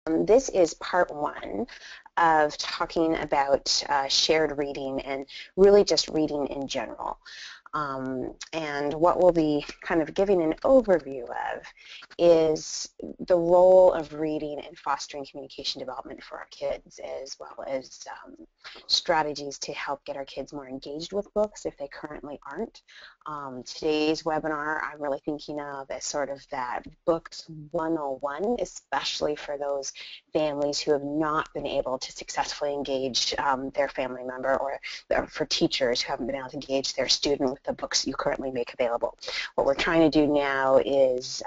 This is part one of talking about shared reading and really just reading in general. And what we'll be kind of giving an overview of is the role of reading in fostering communication development for our kids, as well as strategies to help get our kids more engaged with books if they currently aren't. Today's webinar I'm really thinking of as sort of that Books 101, especially for those families who have not been able to successfully engage their family member, or for teachers who haven't been able to engage their student with the books you currently make available. What we're trying to do now is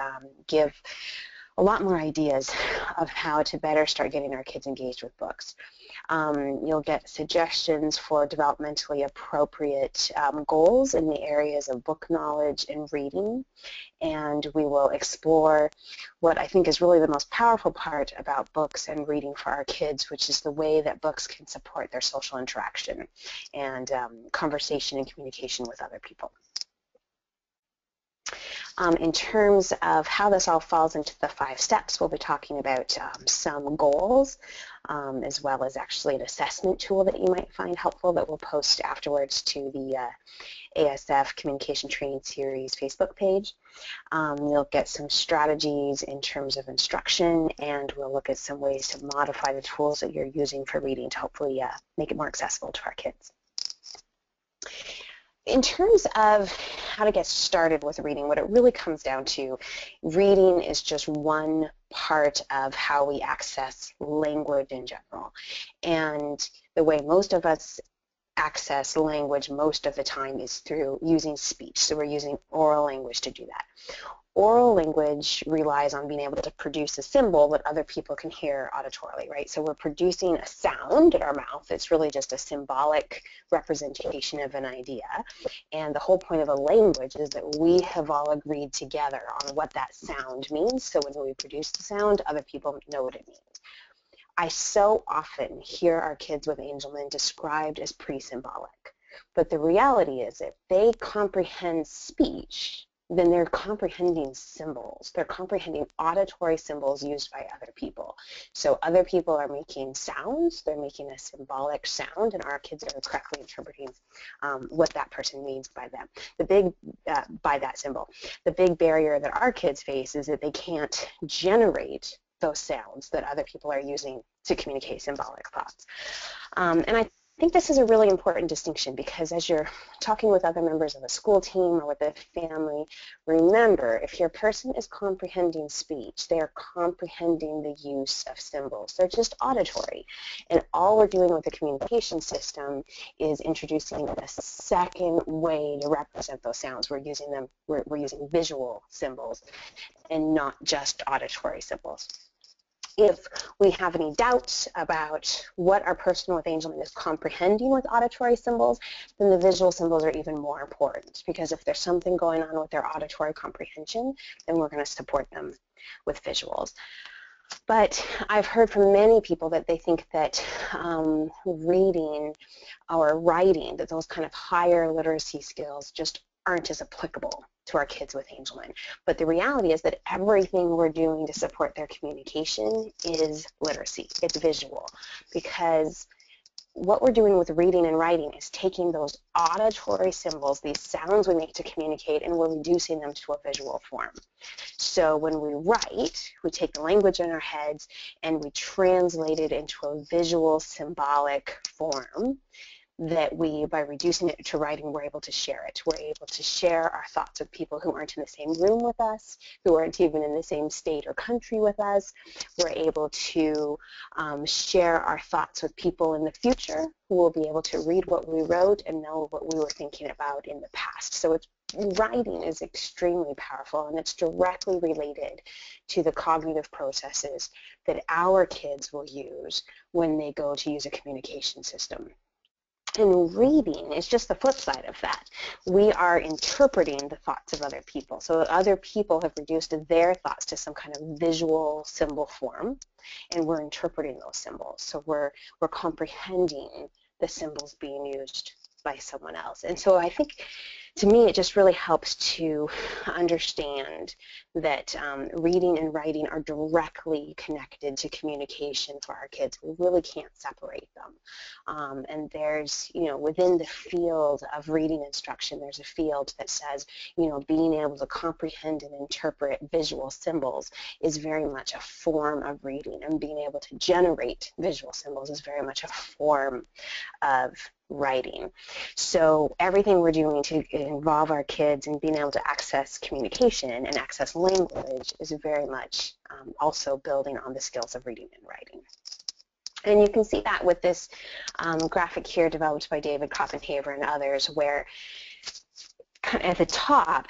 give a lot more ideas of how to better start getting our kids engaged with books. You'll get suggestions for developmentally appropriate goals in the areas of book knowledge and reading, and we will explore what I think is really the most powerful part about books and reading for our kids, which is the way that books can support their social interaction and conversation and communication with other people. In terms of how this all falls into the 5 steps, we'll be talking about some goals, as well as actually an assessment tool that you might find helpful that we'll post afterwards to the ASF Communication Training Series Facebook page. You'll get some strategies in terms of instruction, and we'll look at some ways to modify the tools that you're using for reading to hopefully make it more accessible to our kids. In terms of how to get started with reading, what it really comes down to, reading is just one part of how we access language in general. And the way most of us access language most of the time is through using speech. So we're using oral language to do that. Oral language relies on being able to produce a symbol that other people can hear auditorily, right? So we're producing a sound in our mouth. It's really just a symbolic representation of an idea. And the whole point of a language is that we have all agreed together on what that sound means. So when we produce the sound, other people know what it means. I so often hear our kids with Angelman described as pre-symbolic. But the reality is if they comprehend speech, then they're comprehending symbols. They're comprehending auditory symbols used by other people. So other people are making sounds, they're making a symbolic sound, and our kids are correctly interpreting what that person means by them. By that symbol. The big barrier that our kids face is that they can't generate those sounds that other people are using to communicate symbolic thoughts. And I think this is a really important distinction, because as you're talking with other members of a school team or with a family, remember, if your person is comprehending speech, they are comprehending the use of symbols. They're just auditory. And all we're doing with the communication system is introducing a second way to represent those sounds. We're using visual symbols and not just auditory symbols. If we have any doubts about what our person with Angelman is comprehending with auditory symbols, then the visual symbols are even more important, because if there's something going on with their auditory comprehension, then we're going to support them with visuals. But I've heard from many people that they think that reading or writing, that those kind of higher literacy skills just aren't as applicable to our kids with Angelman. But the reality is that everything we're doing to support their communication is literacy. It's visual, because what we're doing with reading and writing is taking those auditory symbols, these sounds we make to communicate, and we're reducing them to a visual form. So when we write, we take the language in our heads and we translate it into a visual, symbolic form that we, by reducing it to writing, we're able to share it. We're able to share our thoughts with people who aren't in the same room with us, who aren't even in the same state or country with us. We're able to share our thoughts with people in the future who will be able to read what we wrote and know what we were thinking about in the past. So writing is extremely powerful, and it's directly related to the cognitive processes that our kids will use when they go to use a communication system. And reading is just the flip side of that. We are interpreting the thoughts of other people. So other people have reduced their thoughts to some kind of visual symbol form, and we're interpreting those symbols. So we're comprehending the symbols being used by someone else. And so I think to me, it just really helps to understand that reading and writing are directly connected to communication for our kids. We really can't separate them. And there's, within the field of reading instruction, there's a field that says, being able to comprehend and interpret visual symbols is very much a form of reading, and being able to generate visual symbols is very much a form of writing. So everything we're doing to involve our kids in being able to access communication and access language is very much also building on the skills of reading and writing. And you can see that with this graphic here developed by David Koppenhaver and others, where at the top,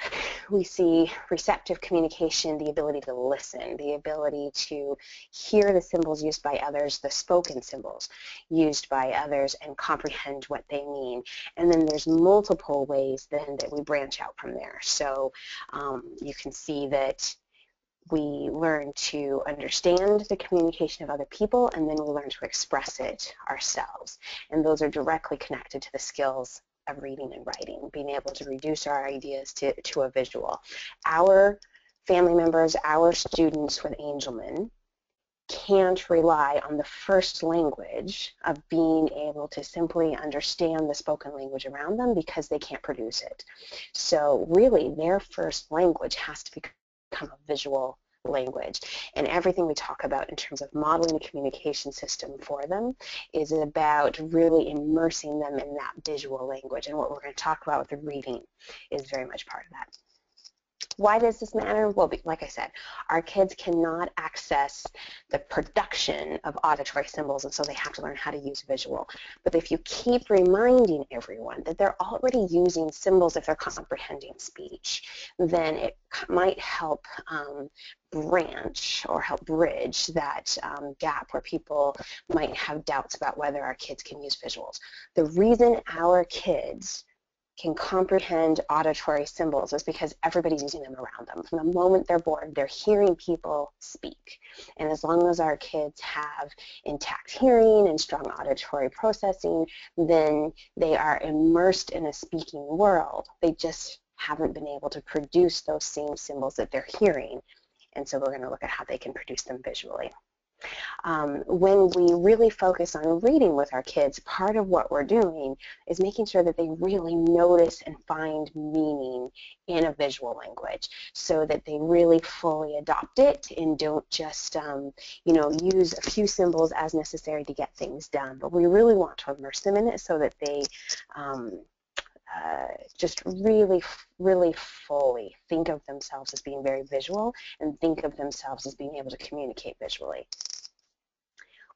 we see receptive communication, the ability to listen, the ability to hear the symbols used by others, the spoken symbols used by others, and comprehend what they mean. And then there's multiple ways then that we branch out from there. So you can see that we learn to understand the communication of other people, and then we learn to express it ourselves. And those are directly connected to the skills of reading and writing, being able to reduce our ideas to a visual. Our family members, our students with Angelman can't rely on the first language of being able to simply understand the spoken language around them because they can't produce it. So really, their first language has to become a visual language. And everything we talk about in terms of modeling a communication system for them is about really immersing them in that visual language. And what we're going to talk about with the reading is very much part of that. Why does this matter? Well, like I said, our kids cannot access the production of auditory symbols, and so they have to learn how to use visual. But if you keep reminding everyone that they're already using symbols if they're comprehending speech, then it might help branch or help bridge that gap where people might have doubts about whether our kids can use visuals. The reason our kids can comprehend auditory symbols is because everybody's using them around them. From the moment they're born, they're hearing people speak. And as long as our kids have intact hearing and strong auditory processing, then they are immersed in a speaking world. They just haven't been able to produce those same symbols that they're hearing. And so we're going to look at how they can produce them visually. When we really focus on reading with our kids, part of what we're doing is making sure that they really notice and find meaning in a visual language so that they really fully adopt it and don't just, use a few symbols as necessary to get things done. But we really want to immerse them in it so that they just really, really fully think of themselves as being very visual and think of themselves as being able to communicate visually.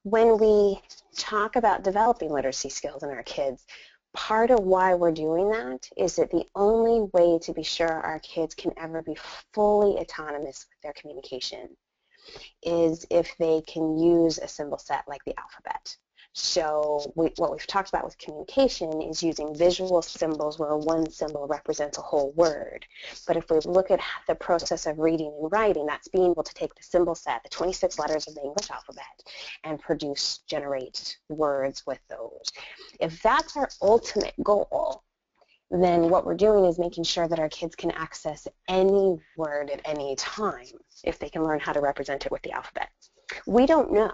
When we talk about developing literacy skills in our kids, part of why we're doing that is that the only way to be sure our kids can ever be fully autonomous with their communication is if they can use a symbol set like the alphabet. So what we've talked about with communication is using visual symbols where one symbol represents a whole word. But if we look at the process of reading and writing, that's being able to take the symbol set, the 26 letters of the English alphabet, and generate words with those. If that's our ultimate goal, then what we're doing is making sure that our kids can access any word at any time if they can learn how to represent it with the alphabet. We don't know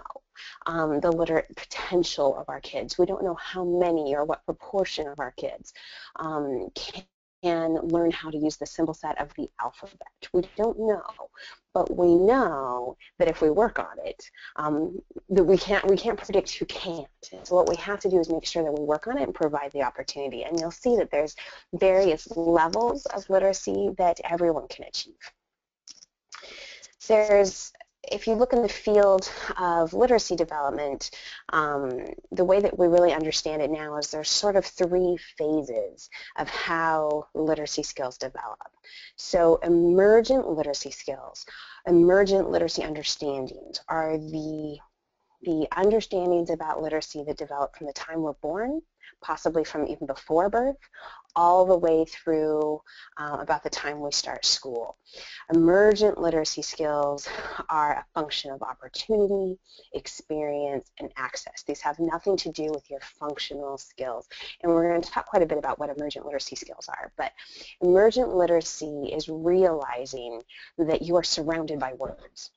the literate potential of our kids. We don't know how many or what proportion of our kids can learn how to use the symbol set of the alphabet. We don't know, but we know that if we work on it, that we can't predict who can't. So what we have to do is make sure that we work on it and provide the opportunity. And you'll see that there's various levels of literacy that everyone can achieve. If you look in the field of literacy development, the way that we really understand it now is there's sort of 3 phases of how literacy skills develop. So emergent literacy skills, emergent literacy understandings are the the understandings about literacy that develop from the time we're born, possibly from even before birth, all the way through about the time we start school. Emergent literacy skills are a function of opportunity, experience, and access. These have nothing to do with your functional skills. And we're going to talk quite a bit about what emergent literacy skills are. But emergent literacy is realizing that you are surrounded by words.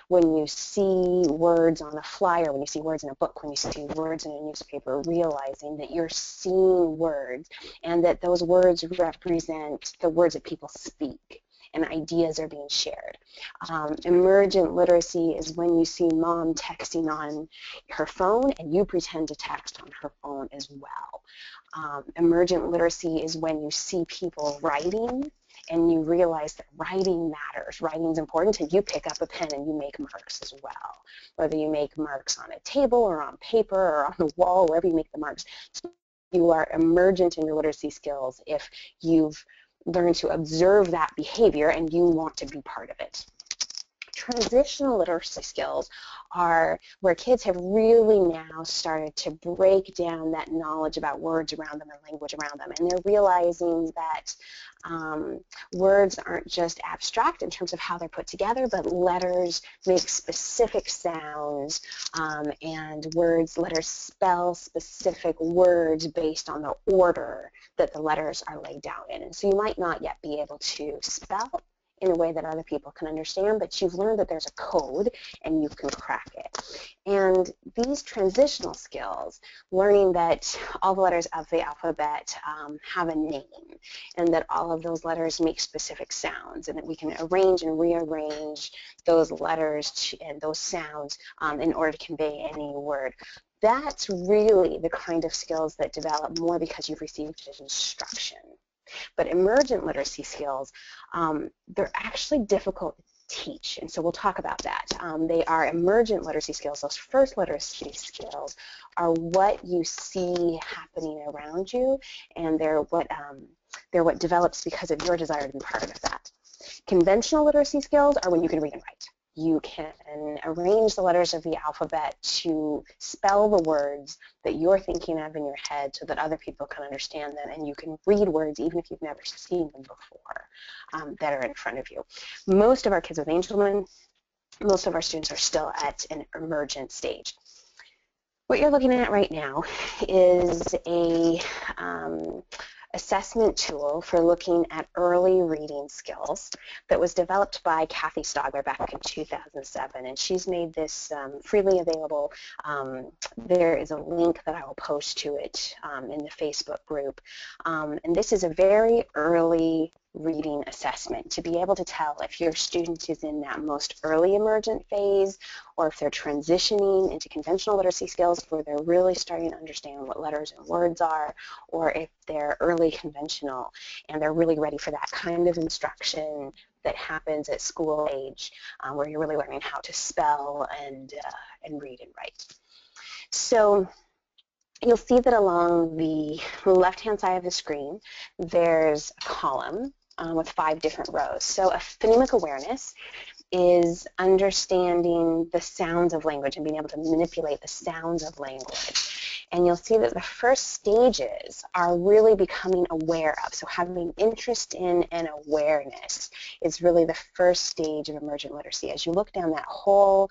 When you see words on a flyer, when you see words in a book, when you see words in a newspaper, realizing that you're seeing words and that those words represent the words that people speak and ideas are being shared. Emergent literacy is when you see mom texting on her phone and you pretend to text on her phone as well. Emergent literacy is when you see people writing and you realize that writing matters, writing is important, and you pick up a pen and you make marks as well. Whether you make marks on a table or on paper or on the wall, wherever you make the marks, you are emergent in your literacy skills if you've learned to observe that behavior and you want to be part of it. Transitional literacy skills are where kids have really now started to break down that knowledge about words around them and language around them, and they're realizing that words aren't just abstract in terms of how they're put together, but letters make specific sounds, and letters spell specific words based on the order that the letters are laid down in. And so you might not yet be able to spell in a way that other people can understand, but you've learned that there's a code and you can crack it. And these transitional skills, learning that all the letters of the alphabet have a name and that all of those letters make specific sounds and that we can arrange and rearrange those letters and those sounds in order to convey any word. That's really the kind of skills that develop more because you've received instruction. But emergent literacy skills, they're actually difficult to teach, and so we'll talk about that. They are emergent literacy skills. Those first literacy skills are what you see happening around you, and they're what develops because of your desire to be part of that. Conventional literacy skills are when you can read and write. You can arrange the letters of the alphabet to spell the words that you're thinking of in your head so that other people can understand them, and you can read words even if you've never seen them before that are in front of you. Most of our kids with Angelman, most of our students are still at an emergent stage. What you're looking at right now is a assessment tool for looking at early reading skills that was developed by Kathy Stogler back in 2007, and she's made this freely available. There is a link that I will post to it in the Facebook group, and this is a very early reading assessment to be able to tell if your student is in that most early emergent phase or if they're transitioning into conventional literacy skills where they're really starting to understand what letters and words are, or if they're early conventional and they're really ready for that kind of instruction that happens at school age where you're really learning how to spell and read and write. So you'll see that along the left-hand side of the screen there's a column with 5 different rows. So a phonemic awareness is understanding the sounds of language and being able to manipulate the sounds of language. And you'll see that the first stages are really becoming aware of. So having interest in and awareness is really the first stage of emergent literacy. As you look down that whole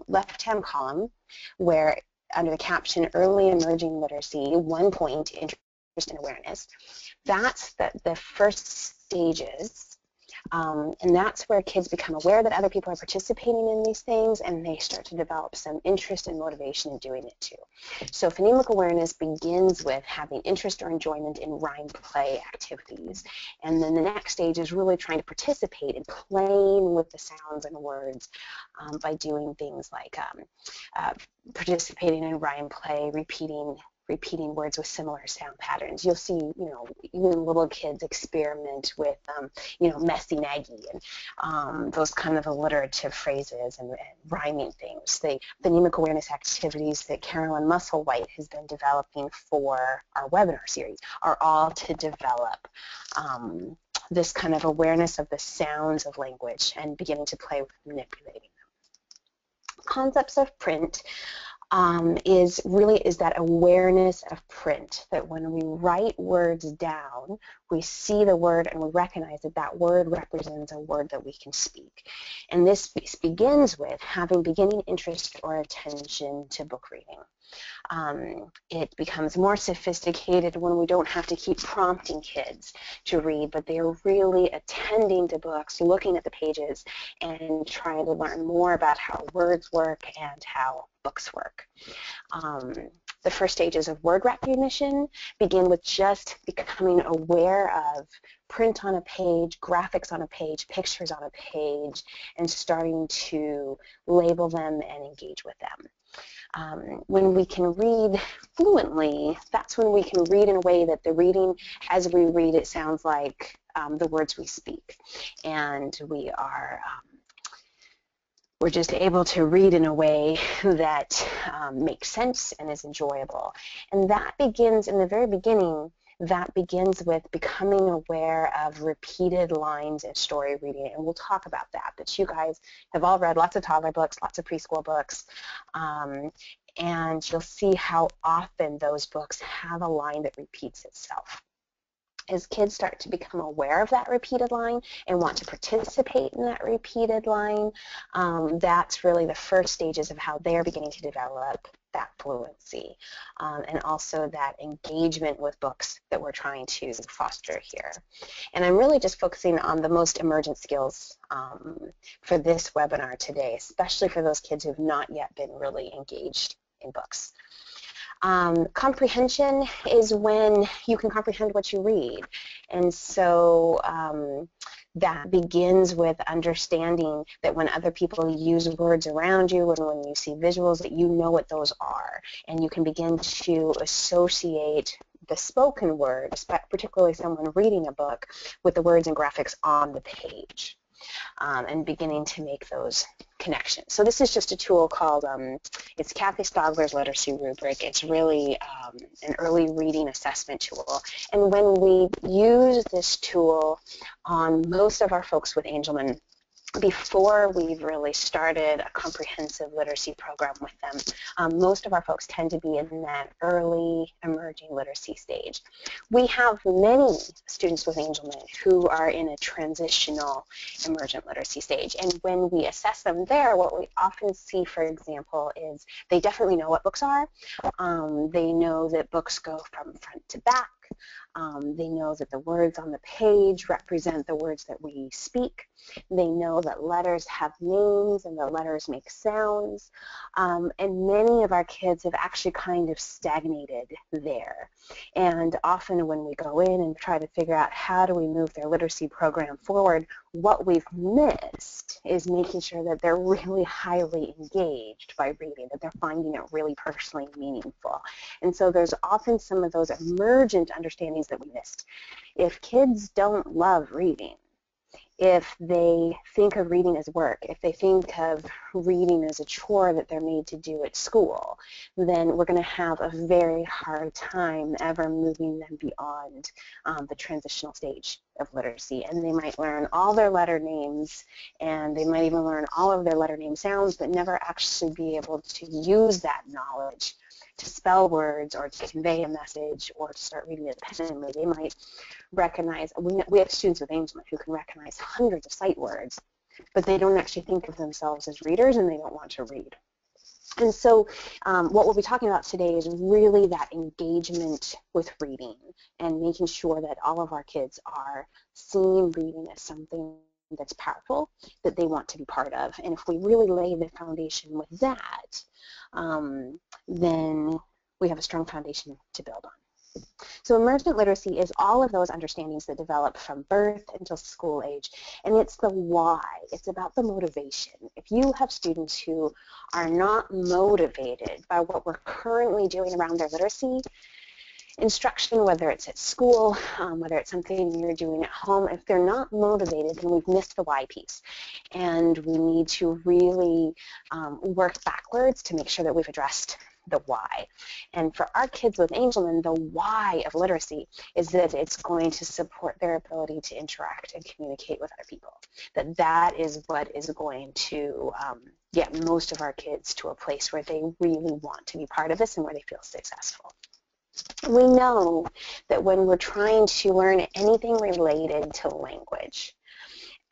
left-hand column where under the caption Early Emerging Literacy, 1 point, interest and awareness, that's the first stages. And that's where kids become aware that other people are participating in these things and they start to develop some interest and motivation in doing it too. So phonemic awareness begins with having interest or enjoyment in rhyme play activities. And then the next stage is really trying to participate in playing with the sounds and words by doing things like participating in rhyme play, repeating words with similar sound patterns. You'll see, even little kids experiment with, messy Maggie and those kind of alliterative phrases and rhyming things. The phonemic awareness activities that Carolyn Musselwhite has been developing for our webinar series are all to develop this kind of awareness of the sounds of language and beginning to play with manipulating them. concepts of print is that awareness of print, that when we write words down, we see the word and we recognize that that word represents a word that we can speak. And this begins with having beginning interest or attention to book reading. It becomes more sophisticated when we don't have to keep prompting kids to read, but they are really attending to books, looking at the pages, and trying to learn more about how words work and how books work. The first stages of word recognition begin with just becoming aware of print on a page, graphics on a page, pictures on a page, and starting to label them and engage with them. When we can read fluently, that's when we can read in a way that the reading, as we read, it sounds like the words we speak. And we're just able to read in a way that makes sense and is enjoyable. And that begins, in the very beginning, that begins with becoming aware of repeated lines in story reading, and we'll talk about that. But you guys have all read lots of toddler books, lots of preschool books, and you'll see how often those books have a line that repeats itself. As kids start to become aware of that repeated line and want to participate in that repeated line, that's really the first stages of how they're beginning to develop that fluency, and also that engagement with books that we're trying to foster here. And I'm really just focusing on the most emergent skills for this webinar today, especially for those kids who have not yet been really engaged in books. Comprehension is when you can comprehend what you read. And so that begins with understanding that when other people use words around you and when you see visuals, that you know what those are. And you can begin to associate the spoken word, particularly someone reading a book, with the words and graphics on the page. And beginning to make those connections. So this is just a tool called, it's Kathy Stogler's literacy rubric. It's really an early reading assessment tool. And when we use this tool on most of our folks with Angelman, before we've really started a comprehensive literacy program with them, most of our folks tend to be in that early emerging literacy stage. We have many students with Angelman who are in a transitional emergent literacy stage, and when we assess them there, what we often see, for example, is they definitely know what books are. They know that books go from front to back. They know that the words on the page represent the words that we speak. They know that letters have names and the letters make sounds. And many of our kids have actually kind of stagnated there. And often when we go in and try to figure out how do we move their literacy program forward, what we've missed is making sure that they're really highly engaged by reading, that they're finding it really personally meaningful. And so there's often some of those emergent understandings that we missed. If kids don't love reading, if they think of reading as work, if they think of reading as a chore that they're made to do at school, then we're going to have a very hard time ever moving them beyond the transitional stage of literacy. And they might learn all their letter names, and they might even learn all of their letter name sounds, but never actually be able to use that knowledge to spell words or to convey a message or to start reading independently. They might recognize, we have students with Angelman who can recognize hundreds of sight words, but they don't actually think of themselves as readers and they don't want to read. And so what we'll be talking about today is really that engagement with reading and making sure that all of our kids are seeing reading as something that's powerful, that they want to be part of. And if we really lay the foundation with that, then we have a strong foundation to build on. So emergent literacy is all of those understandings that develop from birth until school age, and it's the why. It's about the motivation. If you have students who are not motivated by what we're currently doing around their literacy instruction, whether it's at school, whether it's something you're doing at home, if they're not motivated, then we've missed the why piece. And we need to really work backwards to make sure that we've addressed the why. And for our kids with Angelman, the why of literacy is that it's going to support their ability to interact and communicate with other people. That is what is going to get most of our kids to a place where they really want to be part of this and where they feel successful. We know that when we're trying to learn anything related to language,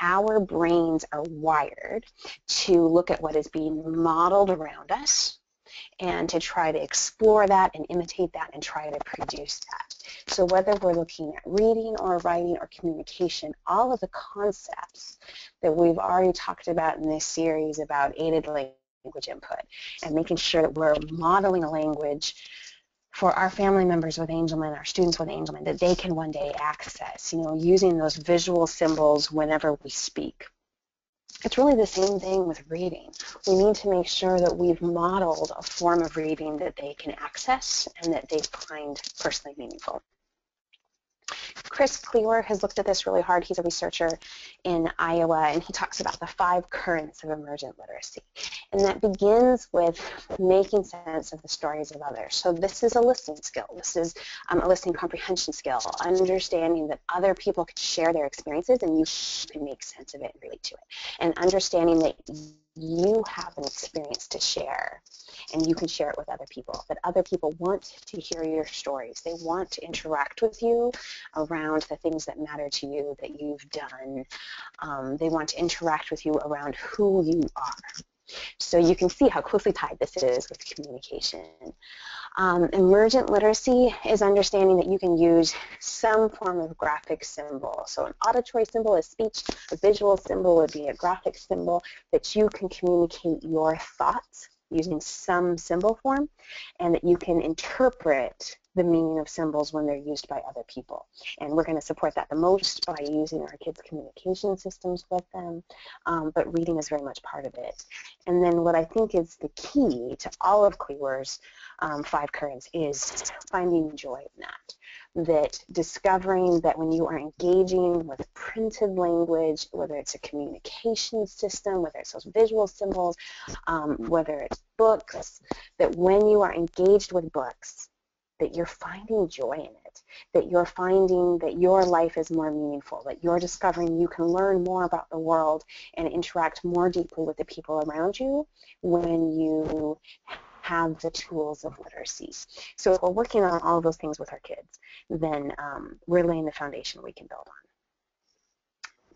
our brains are wired to look at what is being modeled around us and to try to explore that and imitate that and try to produce that. So whether we're looking at reading or writing or communication, all of the concepts that we've already talked about in this series about aided language input and making sure that we're modeling a language for our family members with Angelman, our students with Angelman, that they can one day access, using those visual symbols whenever we speak. It's really the same thing with reading. We need to make sure that we've modeled a form of reading that they can access and that they find personally meaningful. Chris Kliewer has looked at this really hard. He's a researcher in Iowa, and he talks about the 5 currents of emergent literacy. And that begins with making sense of the stories of others. So this is a listening skill. This is a listening comprehension skill, understanding that other people can share their experiences and you can make sense of it and relate to it. And understanding that you have an experience to share and you can share it with other people, that other people want to hear your stories. They want to interact with you around the things that matter to you that you've done. They want to interact with you around who you are. So you can see how closely tied this is with communication. Emergent literacy is understanding that you can use some form of graphic symbol. So an auditory symbol is speech, a visual symbol would be a graphic symbol, that you can communicate your thoughts using some symbol form, and that you can interpret the meaning of symbols when they're used by other people. And we're going to support that the most by using our kids' communication systems with them, but reading is very much part of it. And then what I think is the key to all of Kliewer's 5 currents is finding joy in that discovering that when you are engaging with printed language, whether it's a communication system, whether it's those visual symbols, whether it's books, that when you are engaged with books, that you're finding joy in it, that you're finding that your life is more meaningful, that you're discovering you can learn more about the world and interact more deeply with the people around you when you have the tools of literacy. So if we're working on all of those things with our kids, then we're laying the foundation we can build on.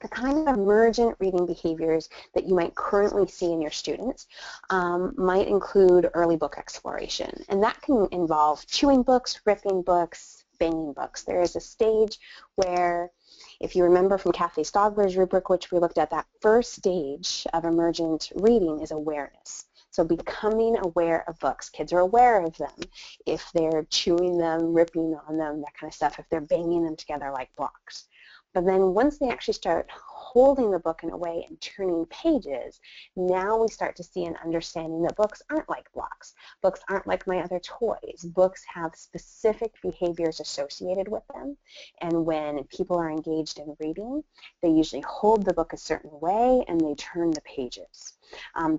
The kind of emergent reading behaviors that you might currently see in your students might include early book exploration. And that can involve chewing books, ripping books, banging books. There is a stage where, if you remember from Kathy Stogler's rubric, which we looked at, that first stage of emergent reading is awareness. So becoming aware of books. Kids are aware of them if they're chewing them, ripping on them, that kind of stuff, if they're banging them together like blocks. But then once they actually start holding the book in a way and turning pages, now we start to see an understanding that books aren't like blocks. Books aren't like my other toys. Books have specific behaviors associated with them. And when people are engaged in reading, they usually hold the book a certain way and they turn the pages.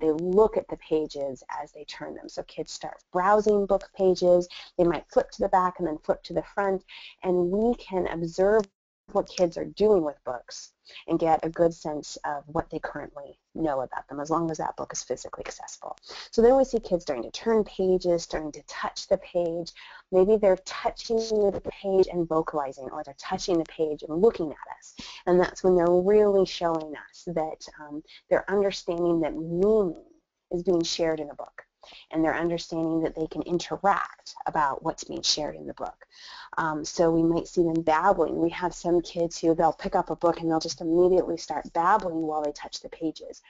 They look at the pages as they turn them. So kids start browsing book pages. They might flip to the back and then flip to the front. And we can observe what kids are doing with books and get a good sense of what they currently know about them, as long as that book is physically accessible. So then we see kids starting to turn pages, starting to touch the page. Maybe they're touching the page and vocalizing, or they're touching the page and looking at us. And that's when they're really showing us that they're understanding that meaning is being shared in a book. And they're understanding that they can interact about what's being shared in the book. So we might see them babbling. We have some kids who they'll pick up a book and they'll just immediately start babbling while they touch the pages.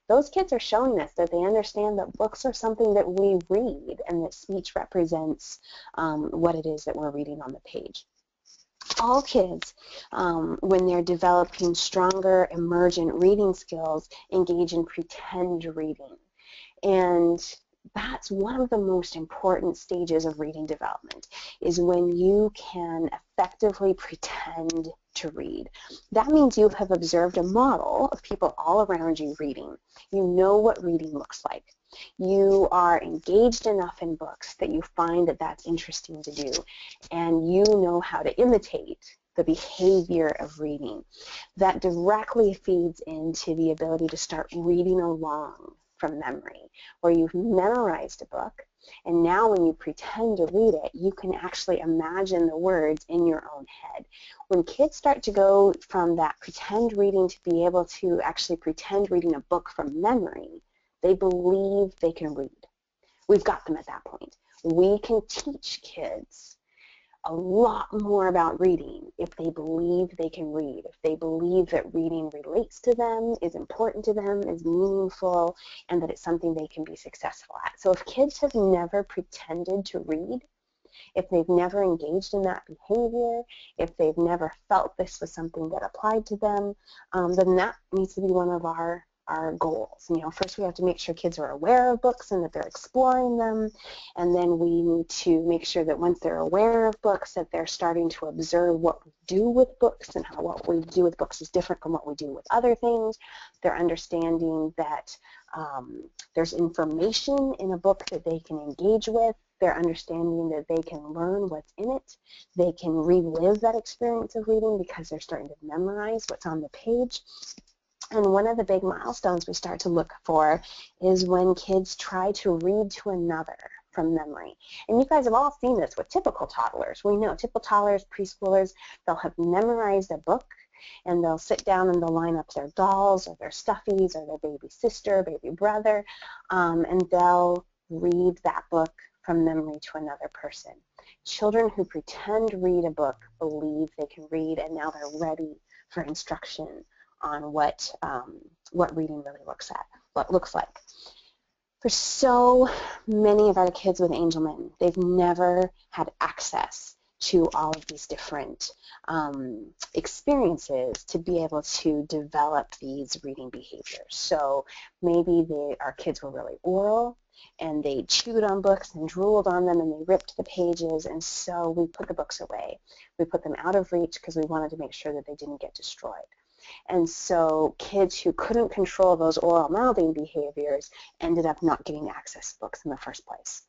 Those kids are showing us that they understand that books are something that we read and that speech represents what it is that we're reading on the page. All kids, when they're developing stronger emergent reading skills, engage in pretend reading. And that's one of the most important stages of reading development, is when you can effectively pretend to read. That means you have observed a model of people all around you reading. You know what reading looks like. You are engaged enough in books that you find that that's interesting to do, and you know how to imitate the behavior of reading. That directly feeds into the ability to start reading along from memory, where you've memorized a book, and now when you pretend to read it, you can actually imagine the words in your own head. When kids start to go from that pretend reading to be able to actually pretend reading a book from memory, they believe they can read. We've got them at that point. We can teach kids a lot more about reading if they believe they can read, if they believe that reading relates to them, is important to them, is meaningful, and that it's something they can be successful at. So if kids have never pretended to read, if they've never engaged in that behavior, if they've never felt this was something that applied to them, then that needs to be one of our goals. First we have to make sure kids are aware of books and that they're exploring them, and then we need to make sure that once they're aware of books that they're starting to observe what we do with books and how what we do with books is different from what we do with other things. They're understanding that there's information in a book that they can engage with. They're understanding that they can learn what's in it. They can relive that experience of reading because they're starting to memorize what's on the page. And one of the big milestones we start to look for is when kids try to read to another from memory. And you guys have all seen this with typical toddlers. We know typical toddlers, preschoolers, they'll have memorized a book, and they'll sit down and they'll line up their dolls or their stuffies or their baby sister, baby brother, and they'll read that book from memory to another person. Children who pretend to read a book believe they can read, and now they're ready for instruction on what reading really looks like. For so many of our kids with Angelman, they've never had access to all of these different experiences to be able to develop these reading behaviors. So maybe our kids were really oral, and they chewed on books and drooled on them, and they ripped the pages, and so we put the books away. We put them out of reach because we wanted to make sure that they didn't get destroyed. And so kids who couldn't control those oral mouthing behaviors ended up not getting access to books in the first place.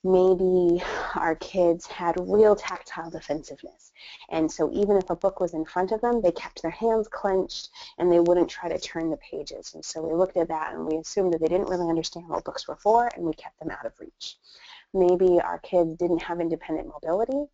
Maybe our kids had real tactile defensiveness, and so even if a book was in front of them, they kept their hands clenched and they wouldn't try to turn the pages. And so we looked at that and we assumed that they didn't really understand what books were for, and we kept them out of reach. Maybe our kids didn't have independent mobility,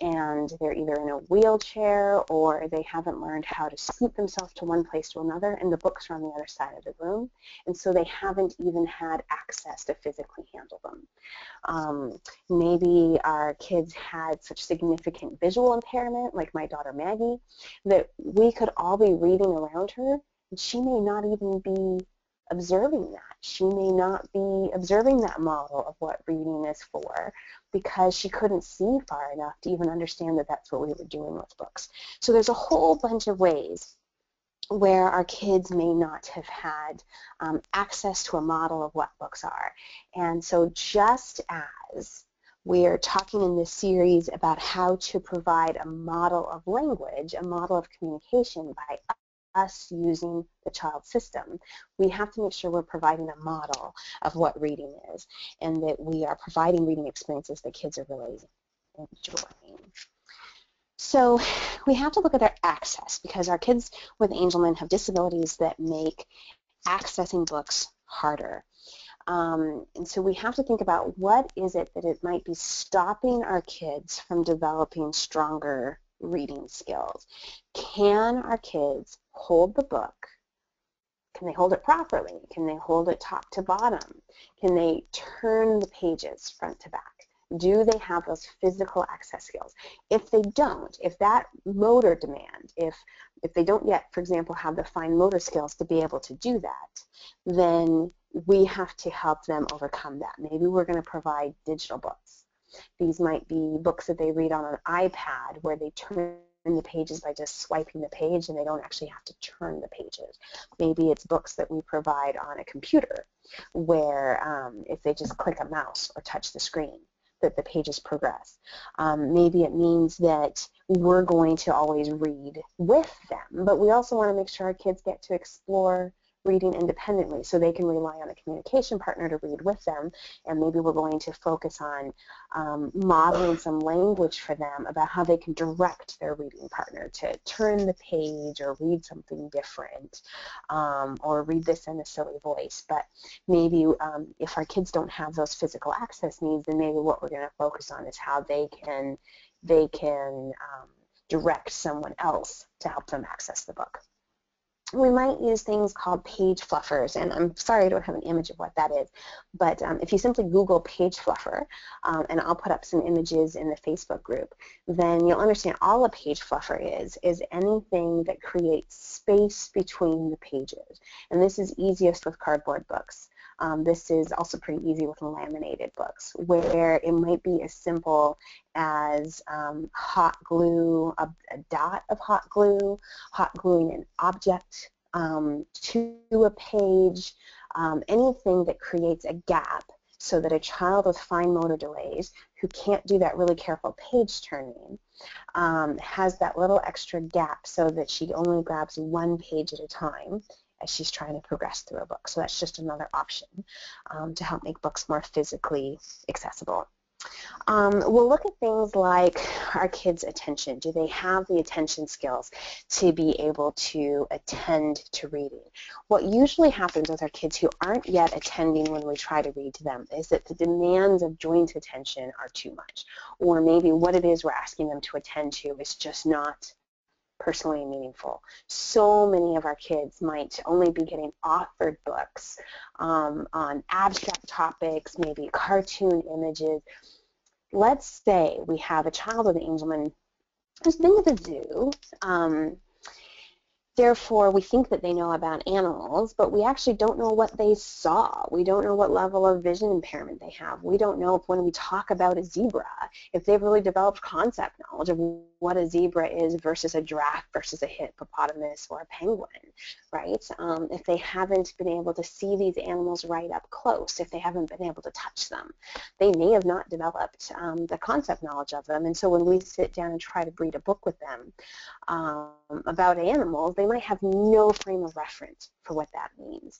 and they're either in a wheelchair or they haven't learned how to scoot themselves to one place to another, and the books are on the other side of the room, and so they haven't even had access to physically handle them. Maybe our kids had such significant visual impairment, like my daughter Maggie, that we could all be reading around her, and she may not even be observing that. She may not be observing that model of what reading is for because she couldn't see far enough to even understand that that's what we were doing with books. So there's a whole bunch of ways where our kids may not have had access to a model of what books are. And so just as we're talking in this series about how to provide a model of language, a model of communication by us using the child system, we have to make sure we're providing a model of what reading is, and that we are providing reading experiences that kids are really enjoying. So we have to look at their access, because our kids with Angelman have disabilities that make accessing books harder. And so we have to think about what is it that it might be stopping our kids from developing stronger reading skills. Can our kids hold the book? Can they hold it properly? Can they hold it top to bottom? Can they turn the pages front to back? Do they have those physical access skills? If they don't, if that motor demand, if they don't yet, for example, have the fine motor skills to be able to do that, then we have to help them overcome that. Maybe we're going to provide digital books. These might be books that they read on an iPad where they turn the pages by just swiping the page and they don't actually have to turn the pages. Maybe it's books that we provide on a computer where if they just click a mouse or touch the screen, that the pages progress. Maybe it means that we're going to always read with them, but we also want to make sure our kids get to explore reading independently, so they can rely on a communication partner to read with them, and maybe we're going to focus on modeling some language for them about how they can direct their reading partner to turn the page or read something different, or read this in a silly voice. But maybe if our kids don't have those physical access needs, then maybe what we're going to focus on is how they can direct someone else to help them access the book. We might use things called page fluffers, and I'm sorry I don't have an image of what that is, but if you simply Google page fluffer, and I'll put up some images in the Facebook group, then you'll understand all a page fluffer is anything that creates space between the pages. And this is easiest with cardboard books. This is also pretty easy with laminated books, where it might be as simple as hot glue, a dot of hot gluing an object to a page, anything that creates a gap so that a child with fine motor delays who can't do that really careful page turning has that little extra gap so that she only grabs one page at a time as she's trying to progress through a book. So that's just another option to help make books more physically accessible. We'll look at things like our kids' attention. Do they have the attention skills to be able to attend to reading? What usually happens with our kids who aren't yet attending when we try to read to them is that the demands of joint attention are too much, or maybe what it is we're asking them to attend to is just not personally meaningful. So many of our kids might only be getting authored books on abstract topics, maybe cartoon images. Let's say we have a child with Angelman who's been to the zoo. Therefore, we think that they know about animals, but we actually don't know what they saw. We don't know what level of vision impairment they have. We don't know if when we talk about a zebra, if they've really developed concept knowledge of what a zebra is versus a giraffe versus a hippopotamus or a penguin, right? If they haven't been able to see these animals right up close, if they haven't been able to touch them, they may have not developed the concept knowledge of them. And so when we sit down and try to read a book with them about animals, they might have no frame of reference for what that means.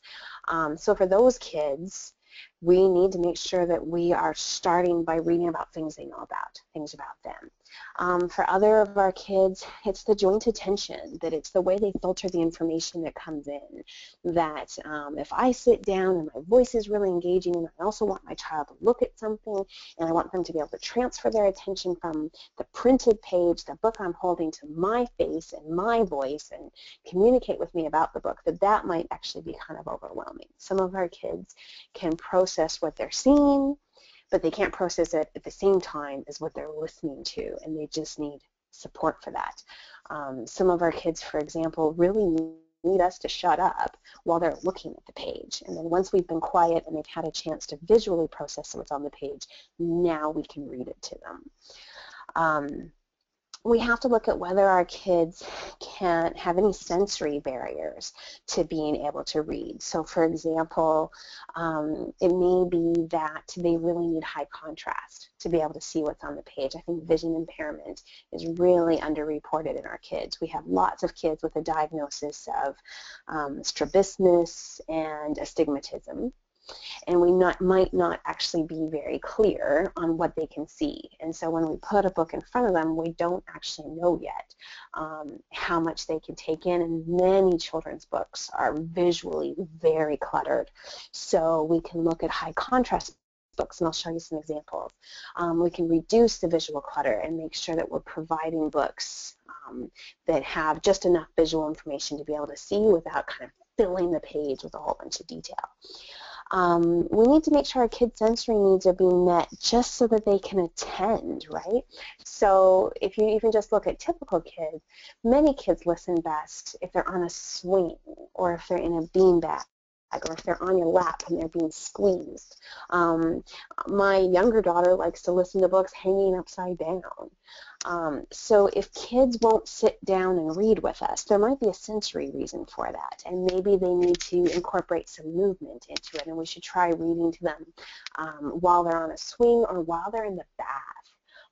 So for those kids, we need to make sure that we are starting by reading about things they know about, things about them. For other of our kids, it's the joint attention, that it's the way they filter the information that comes in, that if I sit down and my voice is really engaging and I also want my child to look at something and I want them to be able to transfer their attention from the printed page, the book I'm holding, to my face and my voice and communicate with me about the book, that might actually be kind of overwhelming. Some of our kids can process what they're seeing, but they can't process it at the same time as what they're listening to, and they just need support for that. Some of our kids, for example, really need us to shut up while they're looking at the page. And then once we've been quiet and they've had a chance to visually process what's on the page, now we can read it to them. We have to look at whether our kids can have any sensory barriers to being able to read. So for example, it may be that they really need high contrast to be able to see what's on the page. I think vision impairment is really underreported in our kids. We have lots of kids with a diagnosis of strabismus and astigmatism, and we might not actually be very clear on what they can see. And so when we put a book in front of them, we don't actually know yet how much they can take in, and many children's books are visually very cluttered. So we can look at high contrast books, and I'll show you some examples. We can reduce the visual clutter and make sure that we're providing books that have just enough visual information to be able to see without kind of filling the page with a whole bunch of detail. We need to make sure our kids' sensory needs are being met just so that they can attend, right? So if you even just look at typical kids, many kids listen best if they're on a swing or if they're in a beanbag or if they're on your lap and they're being squeezed. My younger daughter likes to listen to books hanging upside down. So if kids won't sit down and read with us, there might be a sensory reason for that, and maybe they need to incorporate some movement into it, and we should try reading to them while they're on a swing or while they're in the bath.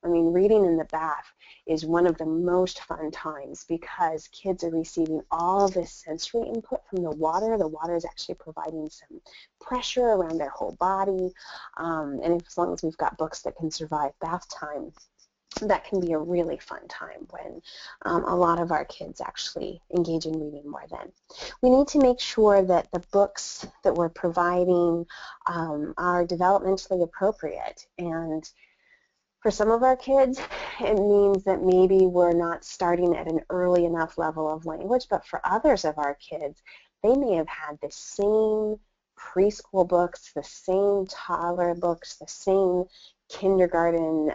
I mean, reading in the bath is one of the most fun times because kids are receiving all of this sensory input from the water. The water is actually providing some pressure around their whole body. And as long as we've got books that can survive bath time, that can be a really fun time when a lot of our kids actually engage in reading more then. We need to make sure that the books that we're providing are developmentally appropriate. And for some of our kids, it means that maybe we're not starting at an early enough level of language, but for others of our kids, they may have had the same preschool books, the same toddler books, the same kindergarten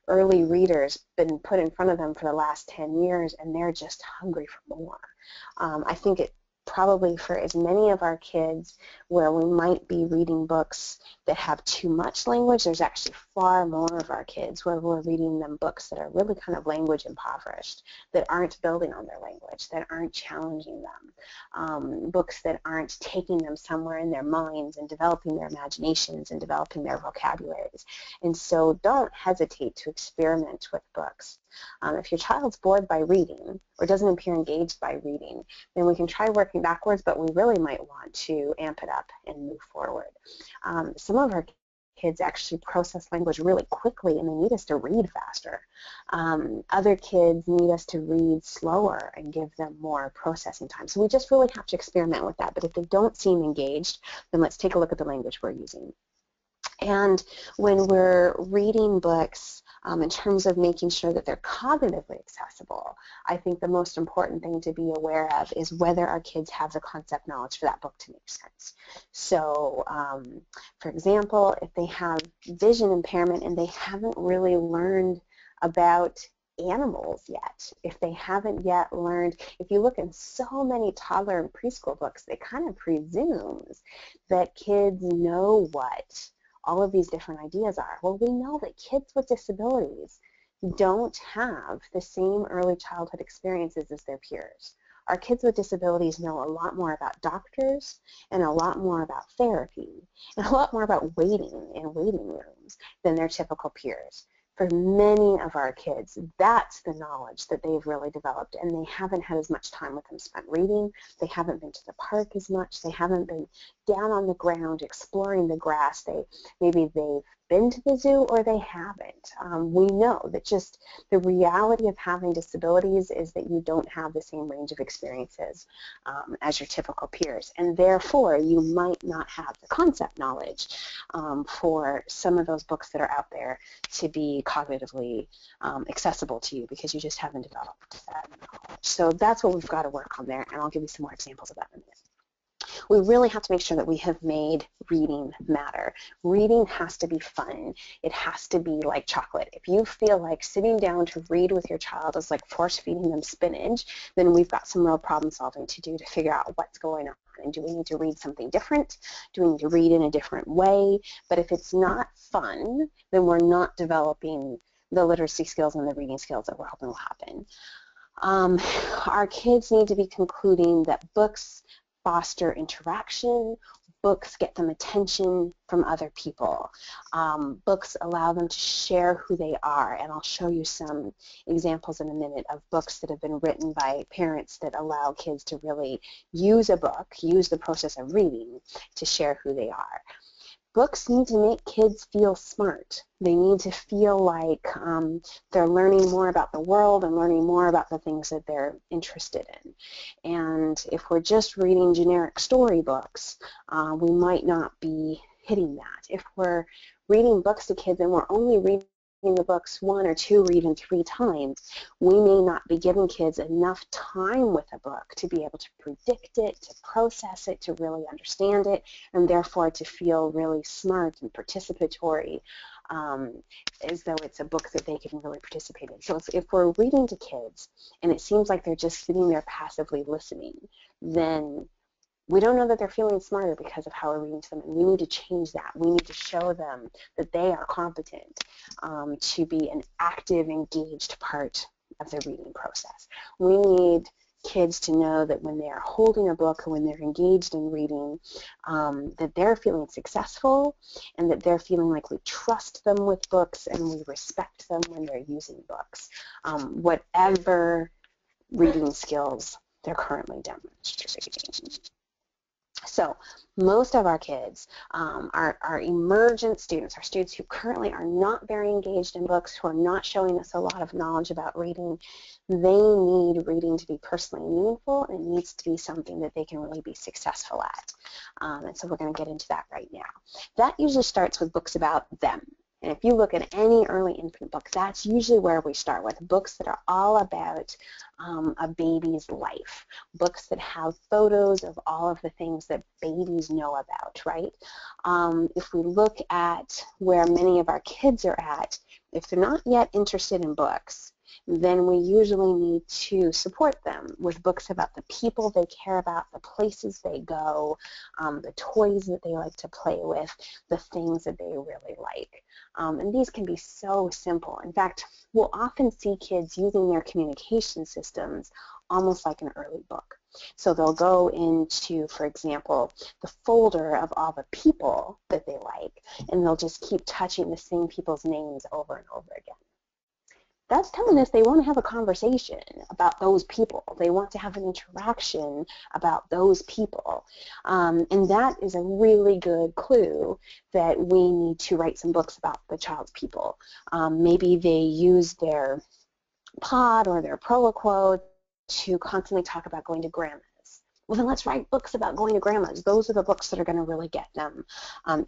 early readers been put in front of them for the last 10 years, and they're just hungry for more. I think it probably for as many of our kids where we might be reading books that have too much language, there's actually far more of our kids where we're reading them books that are really kind of language impoverished, that aren't building on their language, that aren't challenging them, books that aren't taking them somewhere in their minds and developing their imaginations and developing their vocabularies. And so don't hesitate to experiment with books. If your child's bored by reading or doesn't appear engaged by reading, then we can try working backwards, but we really might want to amp it up and move forward. Some of our kids actually process language really quickly and they need us to read faster. Other kids need us to read slower and give them more processing time. So we just really have to experiment with that. But if they don't seem engaged, then let's take a look at the language we're using. And when we're reading books, in terms of making sure that they're cognitively accessible, I think the most important thing to be aware of is whether our kids have the concept knowledge for that book to make sense. So, for example, if they have vision impairment and they haven't really learned about animals yet, if they haven't yet learned, if you look in so many toddler and preschool books, it kind of presumes that kids know what all of these different ideas are. Well, we know that kids with disabilities don't have the same early childhood experiences as their peers. Our kids with disabilities know a lot more about doctors and a lot more about therapy and a lot more about waiting in waiting rooms than their typical peers. For many of our kids, that's the knowledge that they've really developed, and they haven't had as much time with them spent reading. They haven't been to the park as much. They haven't been down on the ground exploring the grass. Maybe they've been to the zoo or they haven't. We know that just the reality of having disabilities is that you don't have the same range of experiences as your typical peers, and therefore you might not have the concept knowledge for some of those books that are out there to be cognitively accessible to you because you just haven't developed that knowledge. So that's what we've got to work on there, and I'll give you some more examples of that in a minute. We really have to make sure that we have made reading matter. Reading has to be fun. It has to be like chocolate. If you feel like sitting down to read with your child is like force feeding them spinach, then we've got some real problem solving to do to figure out what's going on. And do we need to read something different? Do we need to read in a different way? But if it's not fun, then we're not developing the literacy skills and the reading skills that we're hoping will happen. Our kids need to be concluding that books foster interaction, books get them attention from other people. Books allow them to share who they are, and I'll show you some examples in a minute of books that have been written by parents that allow kids to really use a book, use the process of reading to share who they are. Books need to make kids feel smart. They need to feel like they're learning more about the world and learning more about the things that they're interested in. And if we're just reading generic storybooks, we might not be hitting that. If we're reading books to kids and we're only reading the books 1 or 2 or even 3 times, we may not be giving kids enough time with a book to be able to predict it, to process it, to really understand it, and therefore to feel really smart and participatory, as though it's a book that they can really participate in. So if we're reading to kids and it seems like they're just sitting there passively listening, then we don't know that they're feeling smarter because of how we're reading to them, and we need to change that. We need to show them that they are competent to be an active, engaged part of the reading process. We need kids to know that when they're holding a book or when they're engaged in reading, that they're feeling successful and that they're feeling like we trust them with books and we respect them when they're using books, whatever reading skills they're currently demonstrating. So most of our kids are emergent students, are students who currently are not very engaged in books, who are not showing us a lot of knowledge about reading. They need reading to be personally meaningful, and it needs to be something that they can really be successful at. And so we're going to get into that right now. That usually starts with books about them. And if you look at any early infant book, that's usually where we start with, books that are all about a baby's life, books that have photos of all of the things that babies know about, right? If we look at where many of our kids are at, if they're not yet interested in books, then we usually need to support them with books about the people they care about, the places they go, the toys that they like to play with, the things that they really like. And these can be so simple. In fact, we'll often see kids using their communication systems almost like an early book. So they'll go into, for example, the folder of all the people that they like, and they'll just keep touching the same people's names over and over again. That's telling us they want to have a conversation about those people. They want to have an interaction about those people. And that is a really good clue that we need to write some books about the child's people. Maybe they use their pod or their Proloquo to constantly talk about going to grandma's. Well, then let's write books about going to grandma's. Those are the books that are going to really get them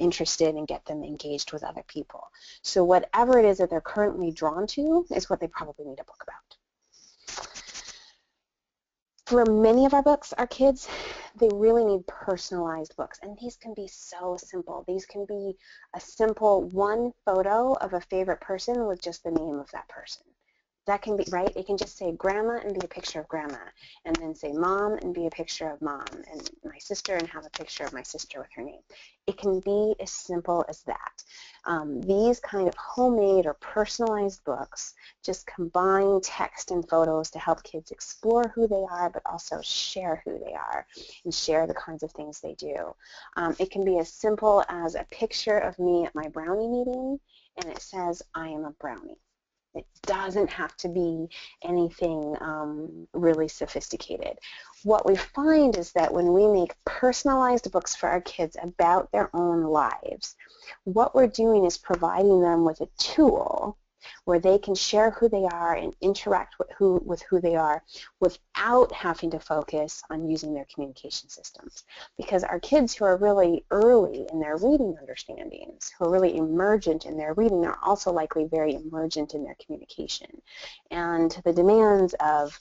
interested and get them engaged with other people. So whatever it is that they're currently drawn to is what they probably need a book about. For many of our books, our kids, they really need personalized books, and these can be so simple. These can be a simple one photo of a favorite person with just the name of that person. That can be, right? It can just say grandma and be a picture of grandma, and then say mom and be a picture of mom, and my sister and have a picture of my sister with her name. It can be as simple as that. These kind of homemade or personalized books just combine text and photos to help kids explore who they are, but also share who they are and share the kinds of things they do. It can be as simple as a picture of me at my brownie meeting, and it says, I am a brownie. It doesn't have to be anything really sophisticated. What we find is that when we make personalized books for our kids about their own lives, what we're doing is providing them with a tool where they can share who they are and interact with who they are without having to focus on using their communication systems. Because our kids who are really early in their reading understandings, who are really emergent in their reading, are also likely very emergent in their communication. And the demands of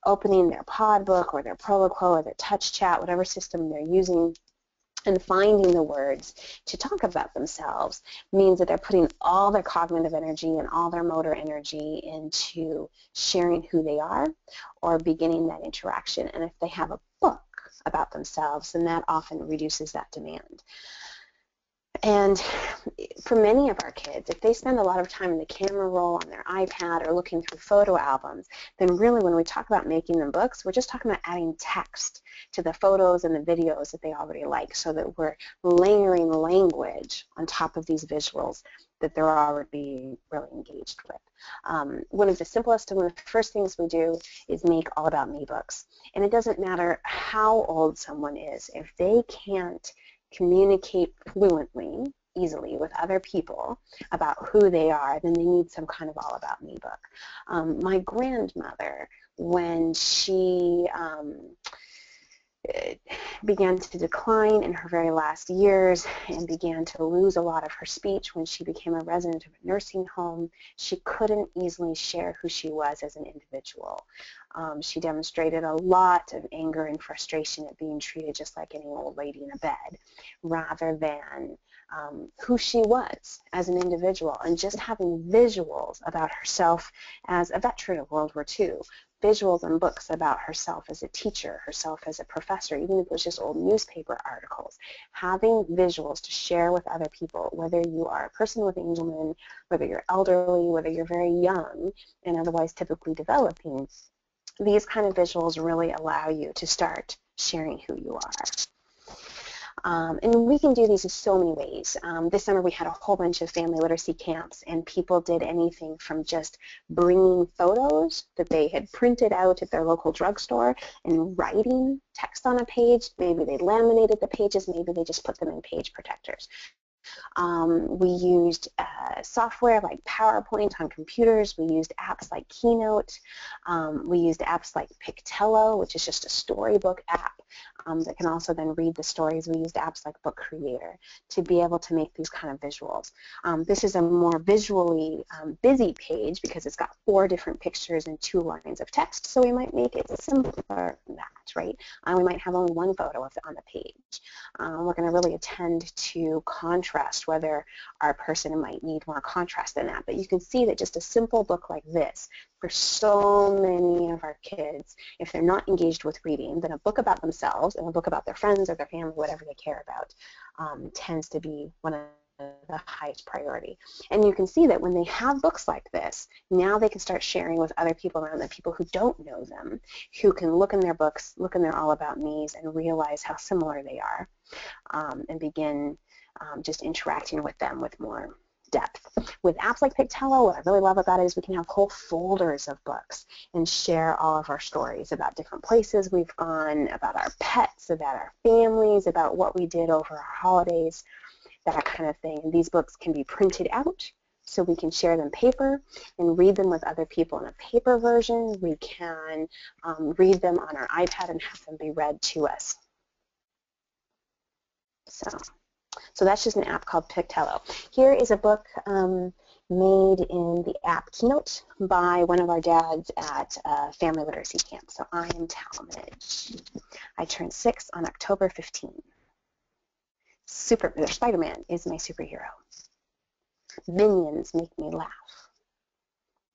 opening their pod book or their Proloquo or their touch chat, whatever system they're using, and finding the words to talk about themselves means that they're putting all their cognitive energy and all their motor energy into sharing who they are or beginning that interaction. And if they have a book about themselves, then that often reduces that demand. And for many of our kids, if they spend a lot of time in the camera roll on their iPad or looking through photo albums, then really when we talk about making them books, we're just talking about adding text to the photos and the videos that they already like, so that we're layering language on top of these visuals that they're already really engaged with. One of the simplest and one of the first things we do is make All About Me books. And it doesn't matter how old someone is, if they can't communicate fluently, easily with other people about who they are, then they need some kind of All About Me book. My grandmother, when she began to decline in her very last years and began to lose a lot of her speech when she became a resident of a nursing home, she couldn't easily share who she was as an individual. She demonstrated a lot of anger and frustration at being treated just like any old lady in a bed, rather than who she was as an individual, and just having visuals about herself as a veteran of World War II, visuals and books about herself as a teacher, herself as a professor, even if it was just old newspaper articles. Having visuals to share with other people, whether you are a person with Angelman, whether you're elderly, whether you're very young and otherwise typically developing, these kind of visuals really allow you to start sharing who you are. And we can do these in so many ways. This summer we had a whole bunch of family literacy camps, and people did anything from just bringing photos that they had printed out at their local drugstore and writing text on a page. Maybe they laminated the pages, maybe they just put them in page protectors. We used software like PowerPoint on computers. We used apps like Keynote. We used apps like Pictello, which is just a storybook app that can also then read the stories. We used apps like Book Creator to be able to make these kind of visuals. This is a more visually busy page because it's got 4 different pictures and 2 lines of text, so we might make it simpler than that, right? We might have only 1 photo on the page. We're going to really attend to contrast, whether our person might need more contrast than that. But you can see that just a simple book like this, for so many of our kids, if they're not engaged with reading, then a book about themselves and a book about their friends or their family, whatever they care about, tends to be one of the highest priority. And you can see that when they have books like this, now they can start sharing with other people around them, people who don't know them, who can look in their books, look in their All About Me's, and realize how similar they are, and begin just interacting with them with more depth. With apps like Pictello, what I really love about it is we can have whole folders of books and share all of our stories about different places we've gone, about our pets, about our families, about what we did over our holidays, that kind of thing. And these books can be printed out so we can share them paper and read them with other people in a paper version. We can read them on our iPad and have them be read to us. So that's just an app called Pictello. Here is a book made in the app Keynote by one of our dads at a family literacy camp. So I am Talmadge. I turned 6 on October 15. Spider-Man is my superhero. Minions make me laugh.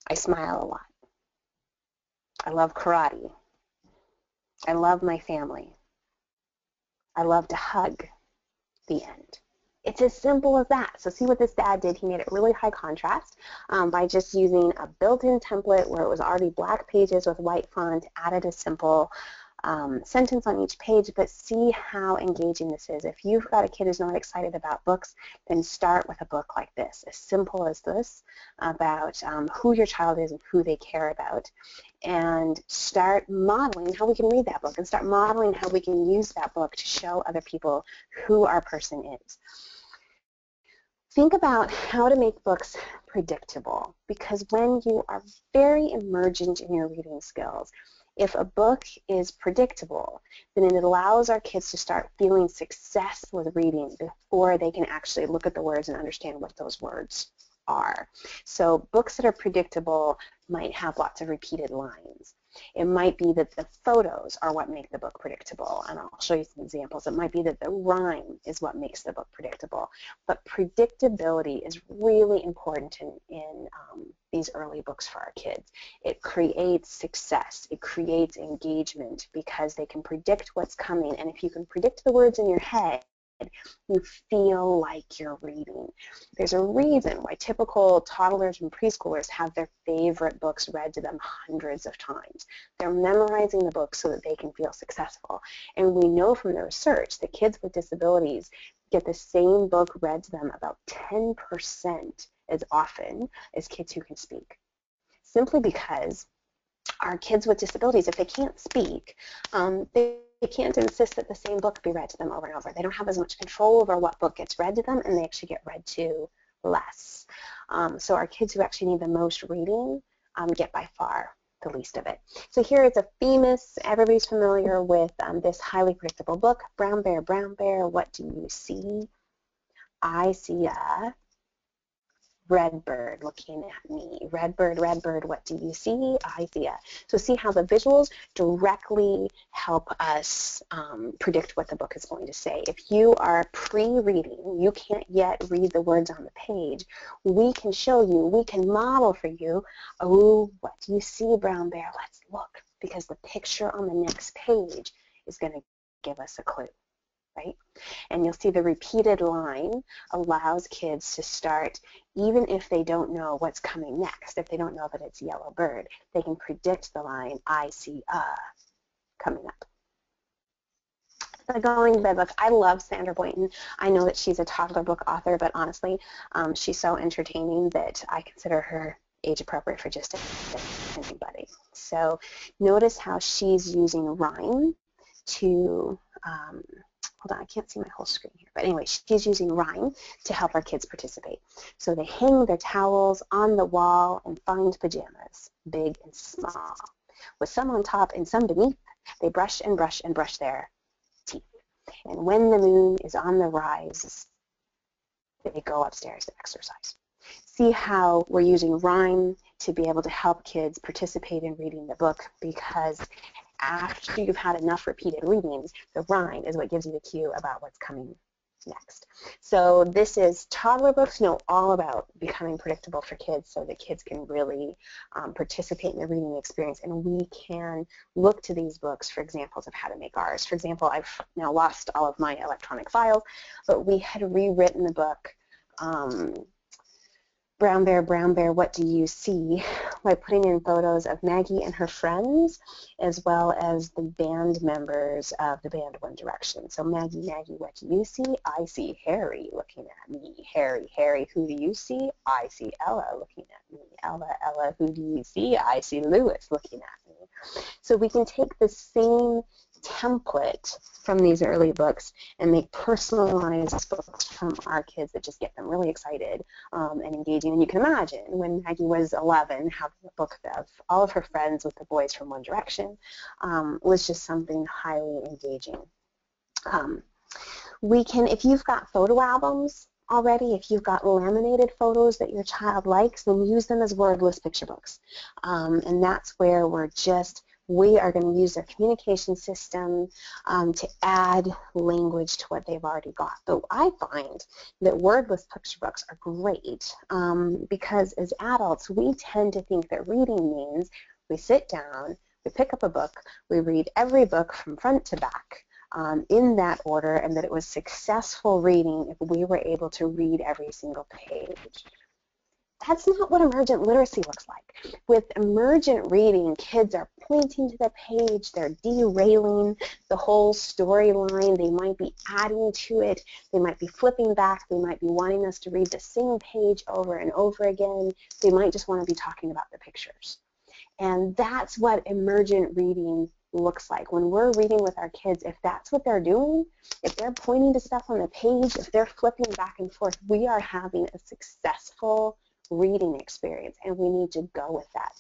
I smile a lot. I love karate. I love my family. I love to hug. The end. It's as simple as that. So see what this dad did. He made it really high contrast by just using a built-in template where it was already black pages with white font, added a simple sentence on each page, but see how engaging this is. If you've got a kid who's not excited about books, then start with a book like this, as simple as this, about who your child is and who they care about, and start modeling how we can read that book and start modeling how we can use that book to show other people who our person is. Think about how to make books predictable, because when you are very emergent in your reading skills, if a book is predictable, then it allows our kids to start feeling success with reading before they can actually look at the words and understand what those words are. So books that are predictable might have lots of repeated lines. It might be that the photos are what make the book predictable, and I'll show you some examples. It might be that the rhyme is what makes the book predictable, but predictability is really important in these early books for our kids. It creates success. It creates engagement because they can predict what's coming, and if you can predict the words in your head, you feel like you're reading. There's a reason why typical toddlers and preschoolers have their favorite books read to them hundreds of times. They're memorizing the book so that they can feel successful. And we know from the research that kids with disabilities get the same book read to them about 10% as often as kids who can speak. Simply because our kids with disabilities, if they can't speak, they can't insist that the same book be read to them over and over. They don't have as much control over what book gets read to them, and they actually get read to less. So our kids who actually need the most reading get by far the least of it. So here is a famous, everybody's familiar with this highly predictable book, Brown Bear, What Do You See? I see a red bird looking at me. Red bird, what do you see? I see a. So see how the visuals directly help us predict what the book is going to say. If you are pre-reading, you can't yet read the words on the page, we can show you, we can model for you, oh, what do you see, brown bear? Let's look, because the picture on the next page is going to give us a clue. right? And you'll see the repeated line allows kids to start, even if they don't know what's coming next, if they don't know that it's yellow bird, they can predict the line, I see a coming up. The Going to Bed book, I love Sandra Boynton. I know that she's a toddler book author, but honestly, she's so entertaining that I consider her age appropriate for just anybody. So notice how she's using rhyme to, hold on, I can't see my whole screen here, but anyway, she's using rhyme to help our kids participate. So they hang their towels on the wall and find pajamas, big and small. With some on top and some beneath, they brush and brush and brush their teeth. And when the moon is on the rise, they go upstairs to exercise. See how we're using rhyme to be able to help kids participate in reading the book, because after you've had enough repeated readings, the rhyme is what gives you the cue about what's coming next. So this is toddler books know all about becoming predictable for kids so that kids can really participate in the reading experience, and we can look to these books for examples of how to make ours. For example, I've now lost all of my electronic files, but we had rewritten the book Brown Bear, What Do You See?, by putting in photos of Maggie and her friends, as well as the band members of the band One Direction. So Maggie, what do you see? I see Harry looking at me. Harry, who do you see? I see Ella looking at me. Ella, who do you see? I see Lewis looking at me. So we can take the same template from these early books and make personalized books from our kids that just get them really excited and engaging. And you can imagine when Maggie was 11, having a book of all of her friends with the boys from One Direction was just something highly engaging. We can, if you've got photo albums already, if you've got laminated photos that your child likes, then use them as wordless picture books. And that's where we are going to use their communication system to add language to what they've already got. But I find that wordless picture books are great because as adults, we tend to think that reading means we sit down, we pick up a book, we read every book from front to back in that order, and that it was successful reading if we were able to read every single page. That's not what emergent literacy looks like. With emergent reading, kids are pointing to the page, they're derailing the whole storyline, they might be adding to it, they might be flipping back, they might be wanting us to read the same page over and over again, they might just want to be talking about the pictures. And that's what emergent reading looks like. When we're reading with our kids, if that's what they're doing, if they're pointing to stuff on the page, if they're flipping back and forth, we are having a successful reading experience, and we need to go with that.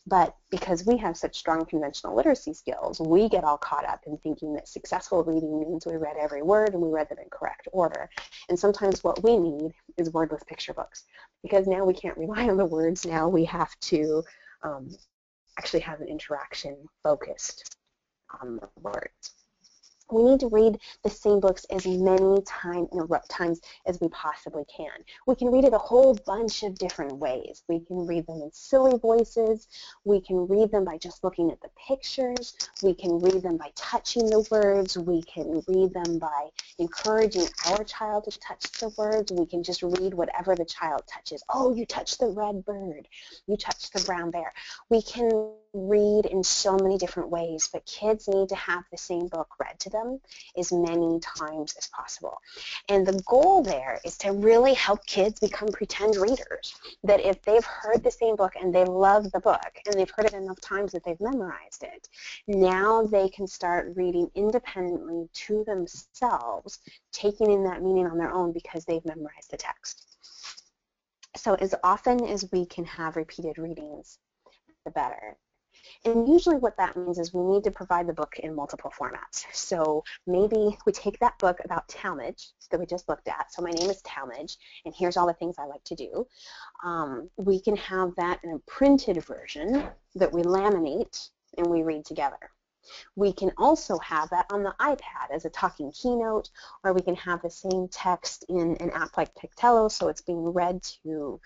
But because we have such strong conventional literacy skills, we get all caught up in thinking that successful reading means we read every word and we read them in correct order. And sometimes what we need is wordless picture books, because now we can't rely on the words. Now we have to actually have an interaction focused on the words. We need to read the same books as many times as we possibly can. We can read it a whole bunch of different ways. We can read them in silly voices. We can read them by just looking at the pictures. We can read them by touching the words. We can read them by encouraging our child to touch the words. We can just read whatever the child touches. Oh, you touched the red bird. You touched the brown bear. We can read in so many different ways, but kids need to have the same book read to them as many times as possible. And the goal there is to really help kids become pretend readers, that if they've heard the same book and they love the book and they've heard it enough times that they've memorized it, now they can start reading independently to themselves, taking in that meaning on their own because they've memorized the text. So as often as we can have repeated readings, the better. And usually what that means is we need to provide the book in multiple formats. So maybe we take that book about Talmadge that we just looked at. So my name is Talmadge, and here's all the things I like to do. We can have that in a printed version that we laminate and we read together. We can also have that on the iPad as a talking keynote, or we can have the same text in an app like Pictello, so it's being read to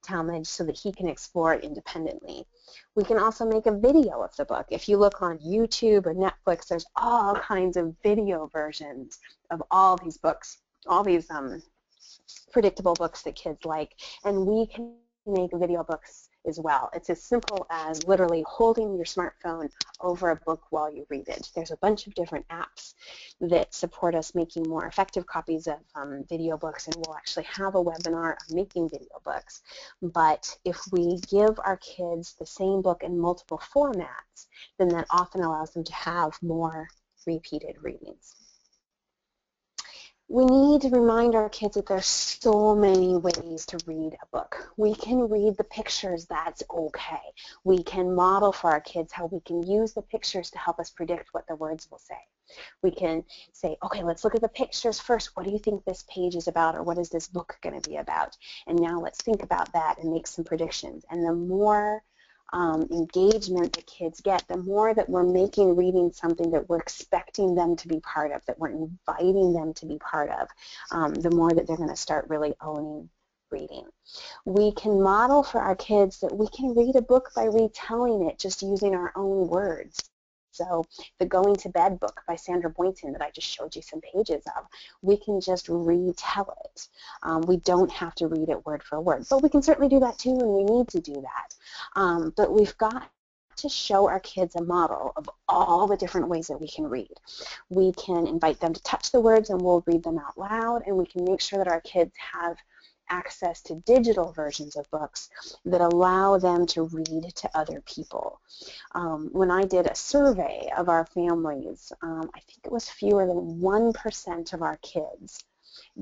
Talmage so that he can explore it independently. We can also make a video of the book. If you look on YouTube or Netflix, there's all kinds of video versions of all these books, all these predictable books that kids like, and we can make video books as well. It's as simple as literally holding your smartphone over a book while you read it. There's a bunch of different apps that support us making more effective copies of video books, and we'll actually have a webinar on making video books. But if we give our kids the same book in multiple formats, then that often allows them to have more repeated readings. We need to remind our kids that there's so many ways to read a book. We can read the pictures, that's okay. We can model for our kids how we can use the pictures to help us predict what the words will say. We can say, okay, let's look at the pictures first. What do you think this page is about, or what is this book going to be about? And now let's think about that and make some predictions. And the more engagement the kids get, the more that we're making reading something that we're expecting them to be part of, that we're inviting them to be part of, the more that they're going to start really owning reading. We can model for our kids that we can read a book by retelling it, just using our own words. So the Going to Bed book by Sandra Boynton that I just showed you some pages of, we can just retell it. We don't have to read it word for word, but we can certainly do that too, and we need to do that. But we've got to show our kids a model of all the different ways that we can read. We can invite them to touch the words and we'll read them out loud, and we can make sure that our kids have access to digital versions of books that allow them to read to other people. When I did a survey of our families, I think it was fewer than 1% of our kids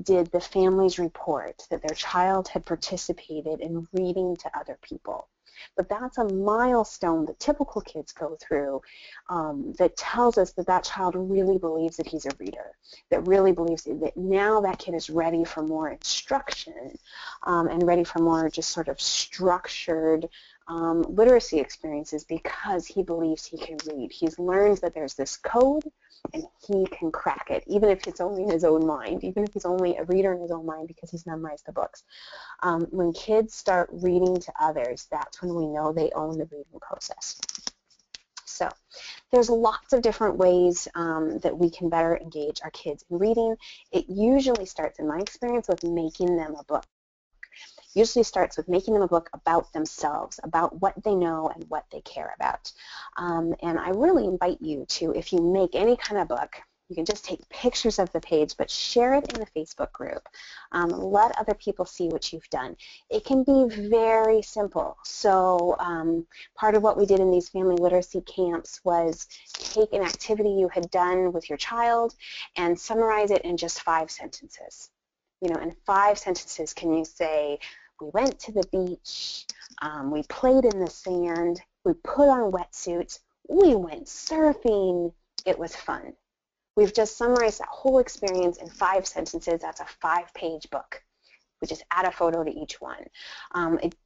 did the families report that their child had participated in reading to other people. But that's a milestone that typical kids go through that tells us that that child really believes that he's a reader, that really believes that now that kid is ready for more instruction and ready for more just sort of structured literacy experiences because he believes he can read. He's learned that there's this code and he can crack it, even if it's only in his own mind, even if he's only a reader in his own mind because he's memorized the books. When kids start reading to others, that's when we know they own the reading process. So there's lots of different ways that we can better engage our kids in reading. It usually starts, in my experience, with making them a book. Usually starts with making them a book about themselves, about what they know and what they care about. And I really invite you to, if you make any kind of book, you can just take pictures of the page, but share it in the Facebook group. Let other people see what you've done. It can be very simple. So part of what we did in these family literacy camps was take an activity you had done with your child and summarize it in just 5 sentences. You know, in 5 sentences, can you say, we went to the beach, we played in the sand, we put on wetsuits, we went surfing, it was fun. We've just summarized that whole experience in 5 sentences. That's a 5-page book. We just add a photo to each one.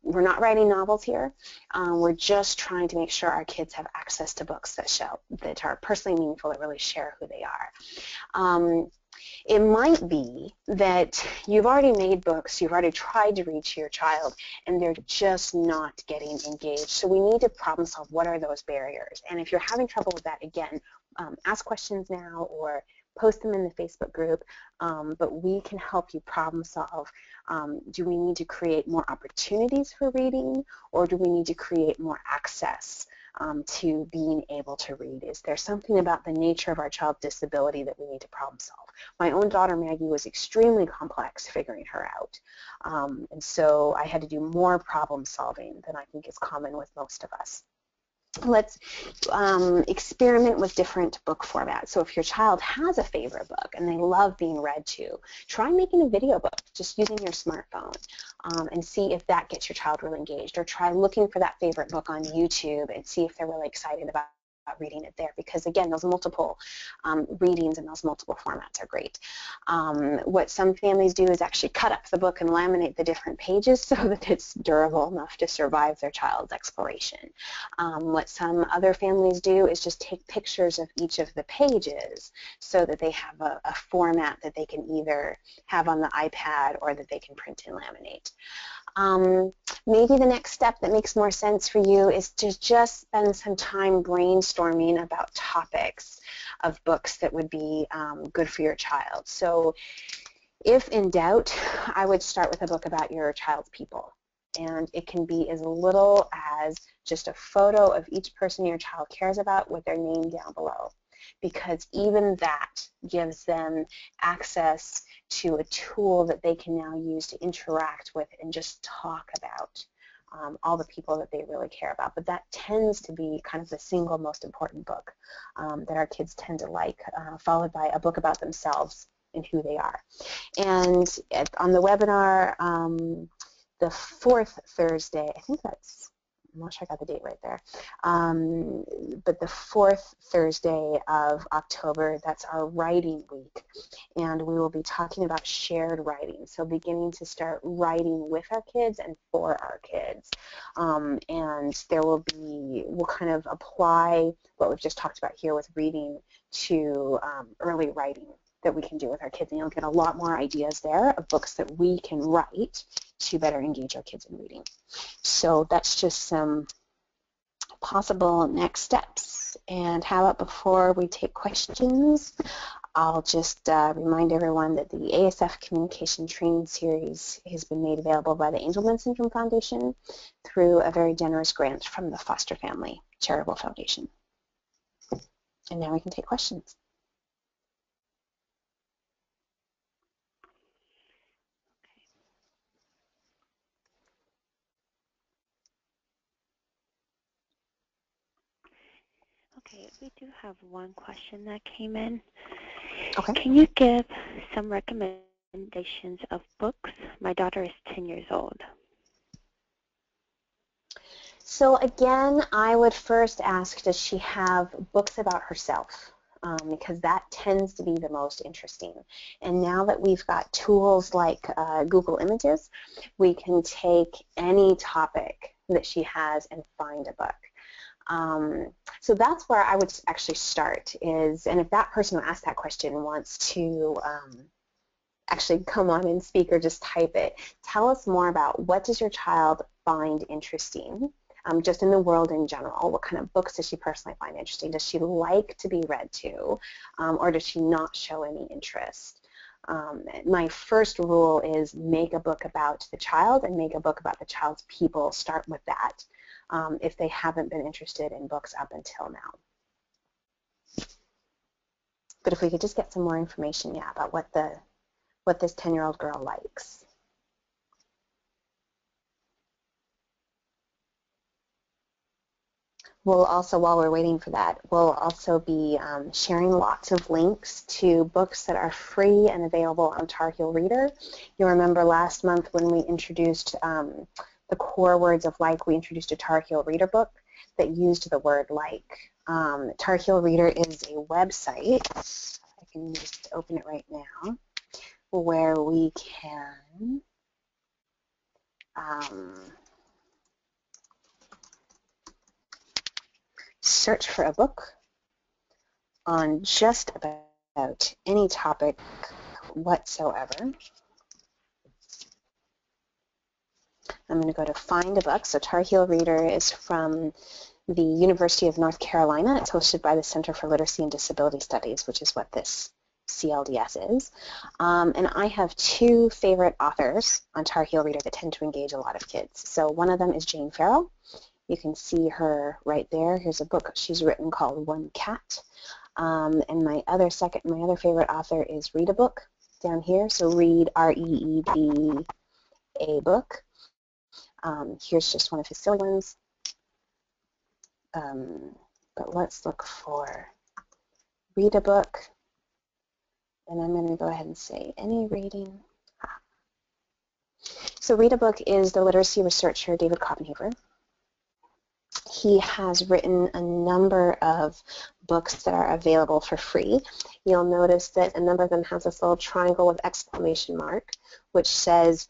We're not writing novels here. We're just trying to make sure our kids have access to books that are personally meaningful, that really share who they are. It might be that you've already made books, you've already tried to reach your child, and they're just not getting engaged. So we need to problem solve what are those barriers. And if you're having trouble with that, again, ask questions now or post them in the Facebook group, but we can help you problem solve. Do we need to create more opportunities for reading, or do we need to create more access to being able to read? Is there something about the nature of our child's disability that we need to problem solve? My own daughter Maggie was extremely complex figuring her out, and so I had to do more problem solving than I think is common with most of us. Let's experiment with different book formats. So if your child has a favorite book and they love being read to, try making a video book just using your smartphone and see if that gets your child really engaged. Or try looking for that favorite book on YouTube and see if they're really excited about reading it there, because again, those multiple readings and those multiple formats are great. What some families do is actually cut up the book and laminate the different pages so that it's durable enough to survive their child's exploration. What some other families do is just take pictures of each of the pages so that they have a format that they can either have on the iPad or that they can print and laminate. Maybe the next step that makes more sense for you is to just spend some time brainstorming about topics of books that would be good for your child. So if in doubt, I would start with a book about your child's people. And it can be as little as just a photo of each person your child cares about with their name down below, because even that gives them access to a tool that they can now use to interact with and just talk about all the people that they really care about. But that tends to be kind of the single most important book that our kids tend to like, followed by a book about themselves and who they are. And on the webinar, the fourth Thursday, I think that's, I'm not sure I got the date right there, but the fourth Thursday of October, that's our writing week, and we will be talking about shared writing, so beginning to start writing with our kids and for our kids. And there will be, we'll kind of apply what we've just talked about here with reading to early writing that we can do with our kids, and you'll get a lot more ideas there of books that we can write to better engage our kids in reading. So that's just some possible next steps. And how about before we take questions, I'll just remind everyone that the ASF Communication Training Series has been made available by the Angelman Syndrome Foundation through a very generous grant from the Foster Family Charitable Foundation. And now we can take questions. Okay, we do have one question that came in. Okay. Can you give some recommendations of books? My daughter is 10 years old. So again, I would first ask, does she have books about herself? Because that tends to be the most interesting. And now that we've got tools like Google Images, we can take any topic that she has and find a book. So that's where I would actually start is, and if that person who asked that question wants to actually come on and speak or just type it, tell us more about what does your child find interesting, just in the world in general. What kind of books does she personally find interesting? Does she like to be read to, or does she not show any interest? My first rule is make a book about the child and make a book about the child's people. Start with that. If they haven't been interested in books up until now. But if we could just get some more information, yeah, about what this 10-year-old girl likes. We'll also, while we're waiting for that, we'll also be sharing lots of links to books that are free and available on Tar Heel Reader. You'll remember last month when we introduced the core words of like, we introduced a Tar Heel Reader book that used the word like. Tar Heel Reader is a website, I can just open it right now, where we can search for a book on just about any topic whatsoever. I'm going to go to find a book. So Tar Heel Reader is from the University of North Carolina. It's hosted by the Center for Literacy and Disability Studies, which is what this CLDS is. And I have two favorite authors on Tar Heel Reader that tend to engage a lot of kids. So one of them is Jane Farrell. You can see her right there. Here's a book she's written called One Cat. And my other favorite author is Read a Book down here. So Read, R-E-E-D, a book. Here's just one of his silly ones. But let's look for Read a Book. And I'm going to go ahead and say any reading. So Read a Book is the literacy researcher David Koppenhuber. He has written a number of books that are available for free. You'll notice that a number of them have this little triangle with exclamation mark, which says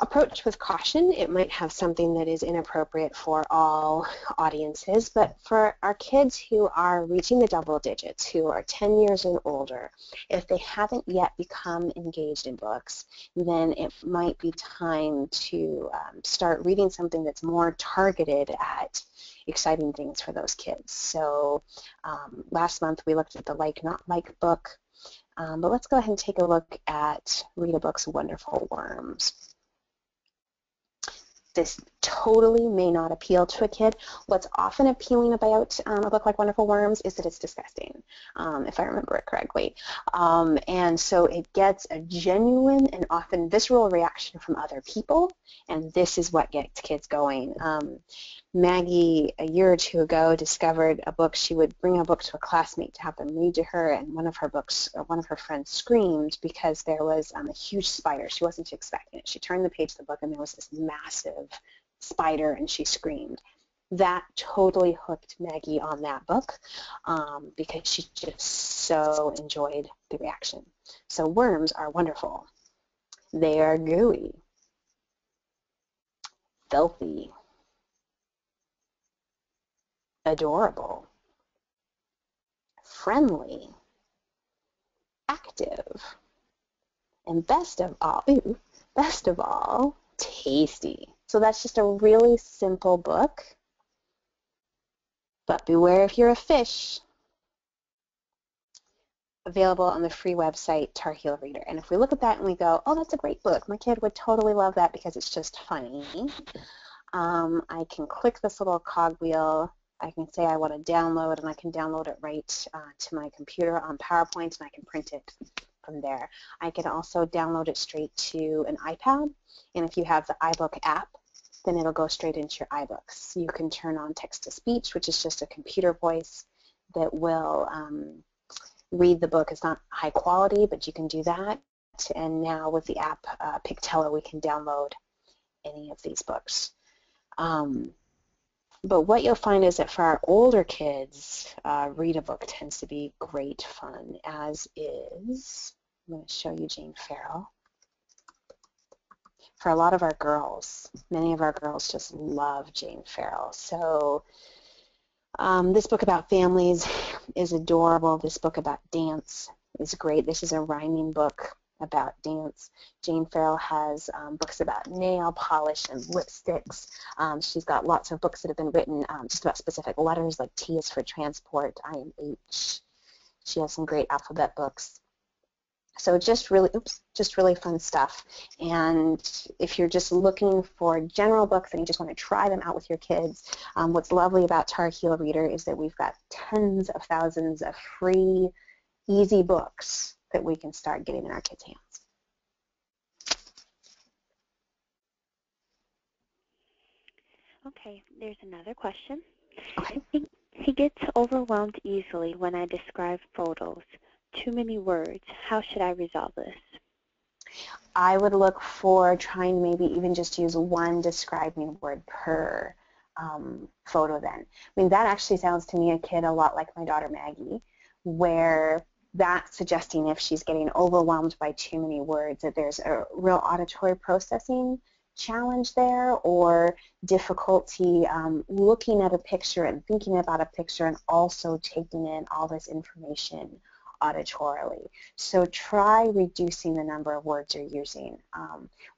approach with caution. It might have something that is inappropriate for all audiences, but for our kids who are reaching the double digits, who are 10 years and older, if they haven't yet become engaged in books, then it might be time to start reading something that's more targeted at exciting things for those kids. So last month we looked at the Like Not Like book, but let's go ahead and take a look at Rita Book's Wonderful Worms. This totally may not appeal to a kid. What's often appealing about a book like Wonderful Worms is that it's disgusting, if I remember it correctly. And so it gets a genuine and often visceral reaction from other people, and this is what gets kids going. Maggie, a year or two ago, discovered a book. She would bring a book to a classmate to have them read to her, and one of her friends screamed because there was a huge spider. She wasn't expecting it. She turned the page of the book, and there was this massive spider, and she screamed. That totally hooked Maggie on that book because she just so enjoyed the reaction. So worms are wonderful. They are gooey, filthy, adorable, friendly, active, and best of all, tasty. So that's just a really simple book, but beware if you're a fish. Available on the free website Tar Heel Reader. And if we look at that and we go, oh, that's a great book, my kid would totally love that because it's just funny. I can click this little cogwheel. I can say I want to download, and I can download it right to my computer on PowerPoint, and I can print it from there. I can also download it straight to an iPad, and if you have the iBook app, then it'll go straight into your iBooks. You can turn on text-to-speech, which is just a computer voice that will read the book. It's not high quality, but you can do that. And now with the app Pictello, we can download any of these books. But what you'll find is that for our older kids, read a book tends to be great fun, as is, I'm going to show you Jane Farrell. For a lot of our girls, many of our girls just love Jane Farrell. So this book about families is adorable. This book about dance is great. This is a rhyming book about dance. Jane Farrell has books about nail polish and lipsticks. She's got lots of books that have been written just about specific letters, like T is for transport, I am H. She has some great alphabet books. So just really fun stuff. And if you're just looking for general books and you just want to try them out with your kids, what's lovely about Tar Heel Reader is that we've got tens of thousands of free, easy books that we can start getting in our kids' hands. Okay, there's another question. Okay. He gets overwhelmed easily when I describe photos. Too many words. How should I resolve this? I would look for trying maybe even just use one describing word per photo then. I mean, that actually sounds to me a kid a lot like my daughter Maggie, where that's suggesting if she's getting overwhelmed by too many words that there's a real auditory processing challenge there, or difficulty looking at a picture and thinking about a picture and also taking in all this information auditorily. So try reducing the number of words you're using.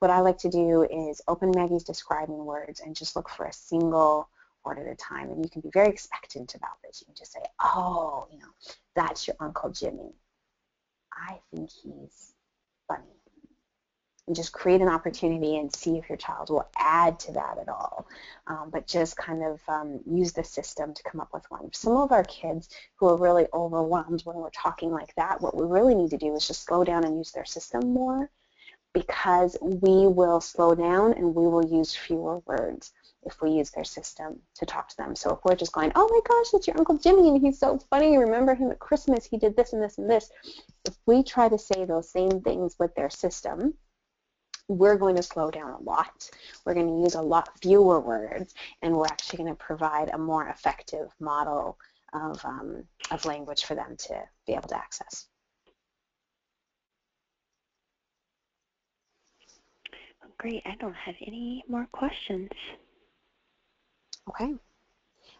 What I like to do is open Maggie's describing words and just look for a single word at a time. And you can be very expectant about this. You can just say, oh, that's your Uncle Jimmy. I think he's funny. And just create an opportunity and see if your child will add to that at all. But just kind of use the system to come up with one. Some of our kids who are really overwhelmed when we're talking like that, what we really need to do is just slow down and use their system more, because we will slow down and we will use fewer words if we use their system to talk to them. So if we're just going, oh my gosh, it's your Uncle Jimmy and he's so funny, remember him at Christmas, he did this and this and this. If we try to say those same things with their system, we're going to slow down a lot. We're going to use a lot fewer words, and we're actually going to provide a more effective model of language for them to be able to access. great. I don't have any more questions. Okay.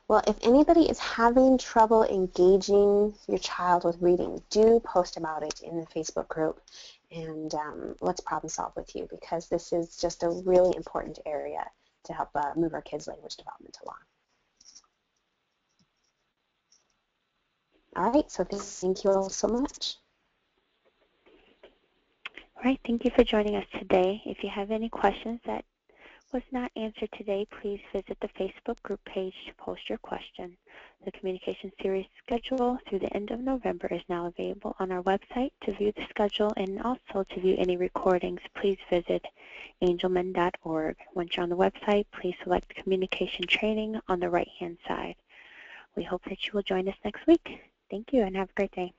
Well, if anybody is having trouble engaging your child with reading, do post about it in the Facebook group, and let's problem solve with you, because this is just a really important area to help move our kids' language development along. All right, so thank you all so much. All right, thank you for joining us today. If you have any questions that was not answered today, please visit the Facebook group page to post your question. The communication series schedule through the end of November is now available on our website. To view the schedule and also to view any recordings, please visit angelman.org. Once you're on the website, please select Communication Training on the right-hand side. We hope that you will join us next week. Thank you and have a great day.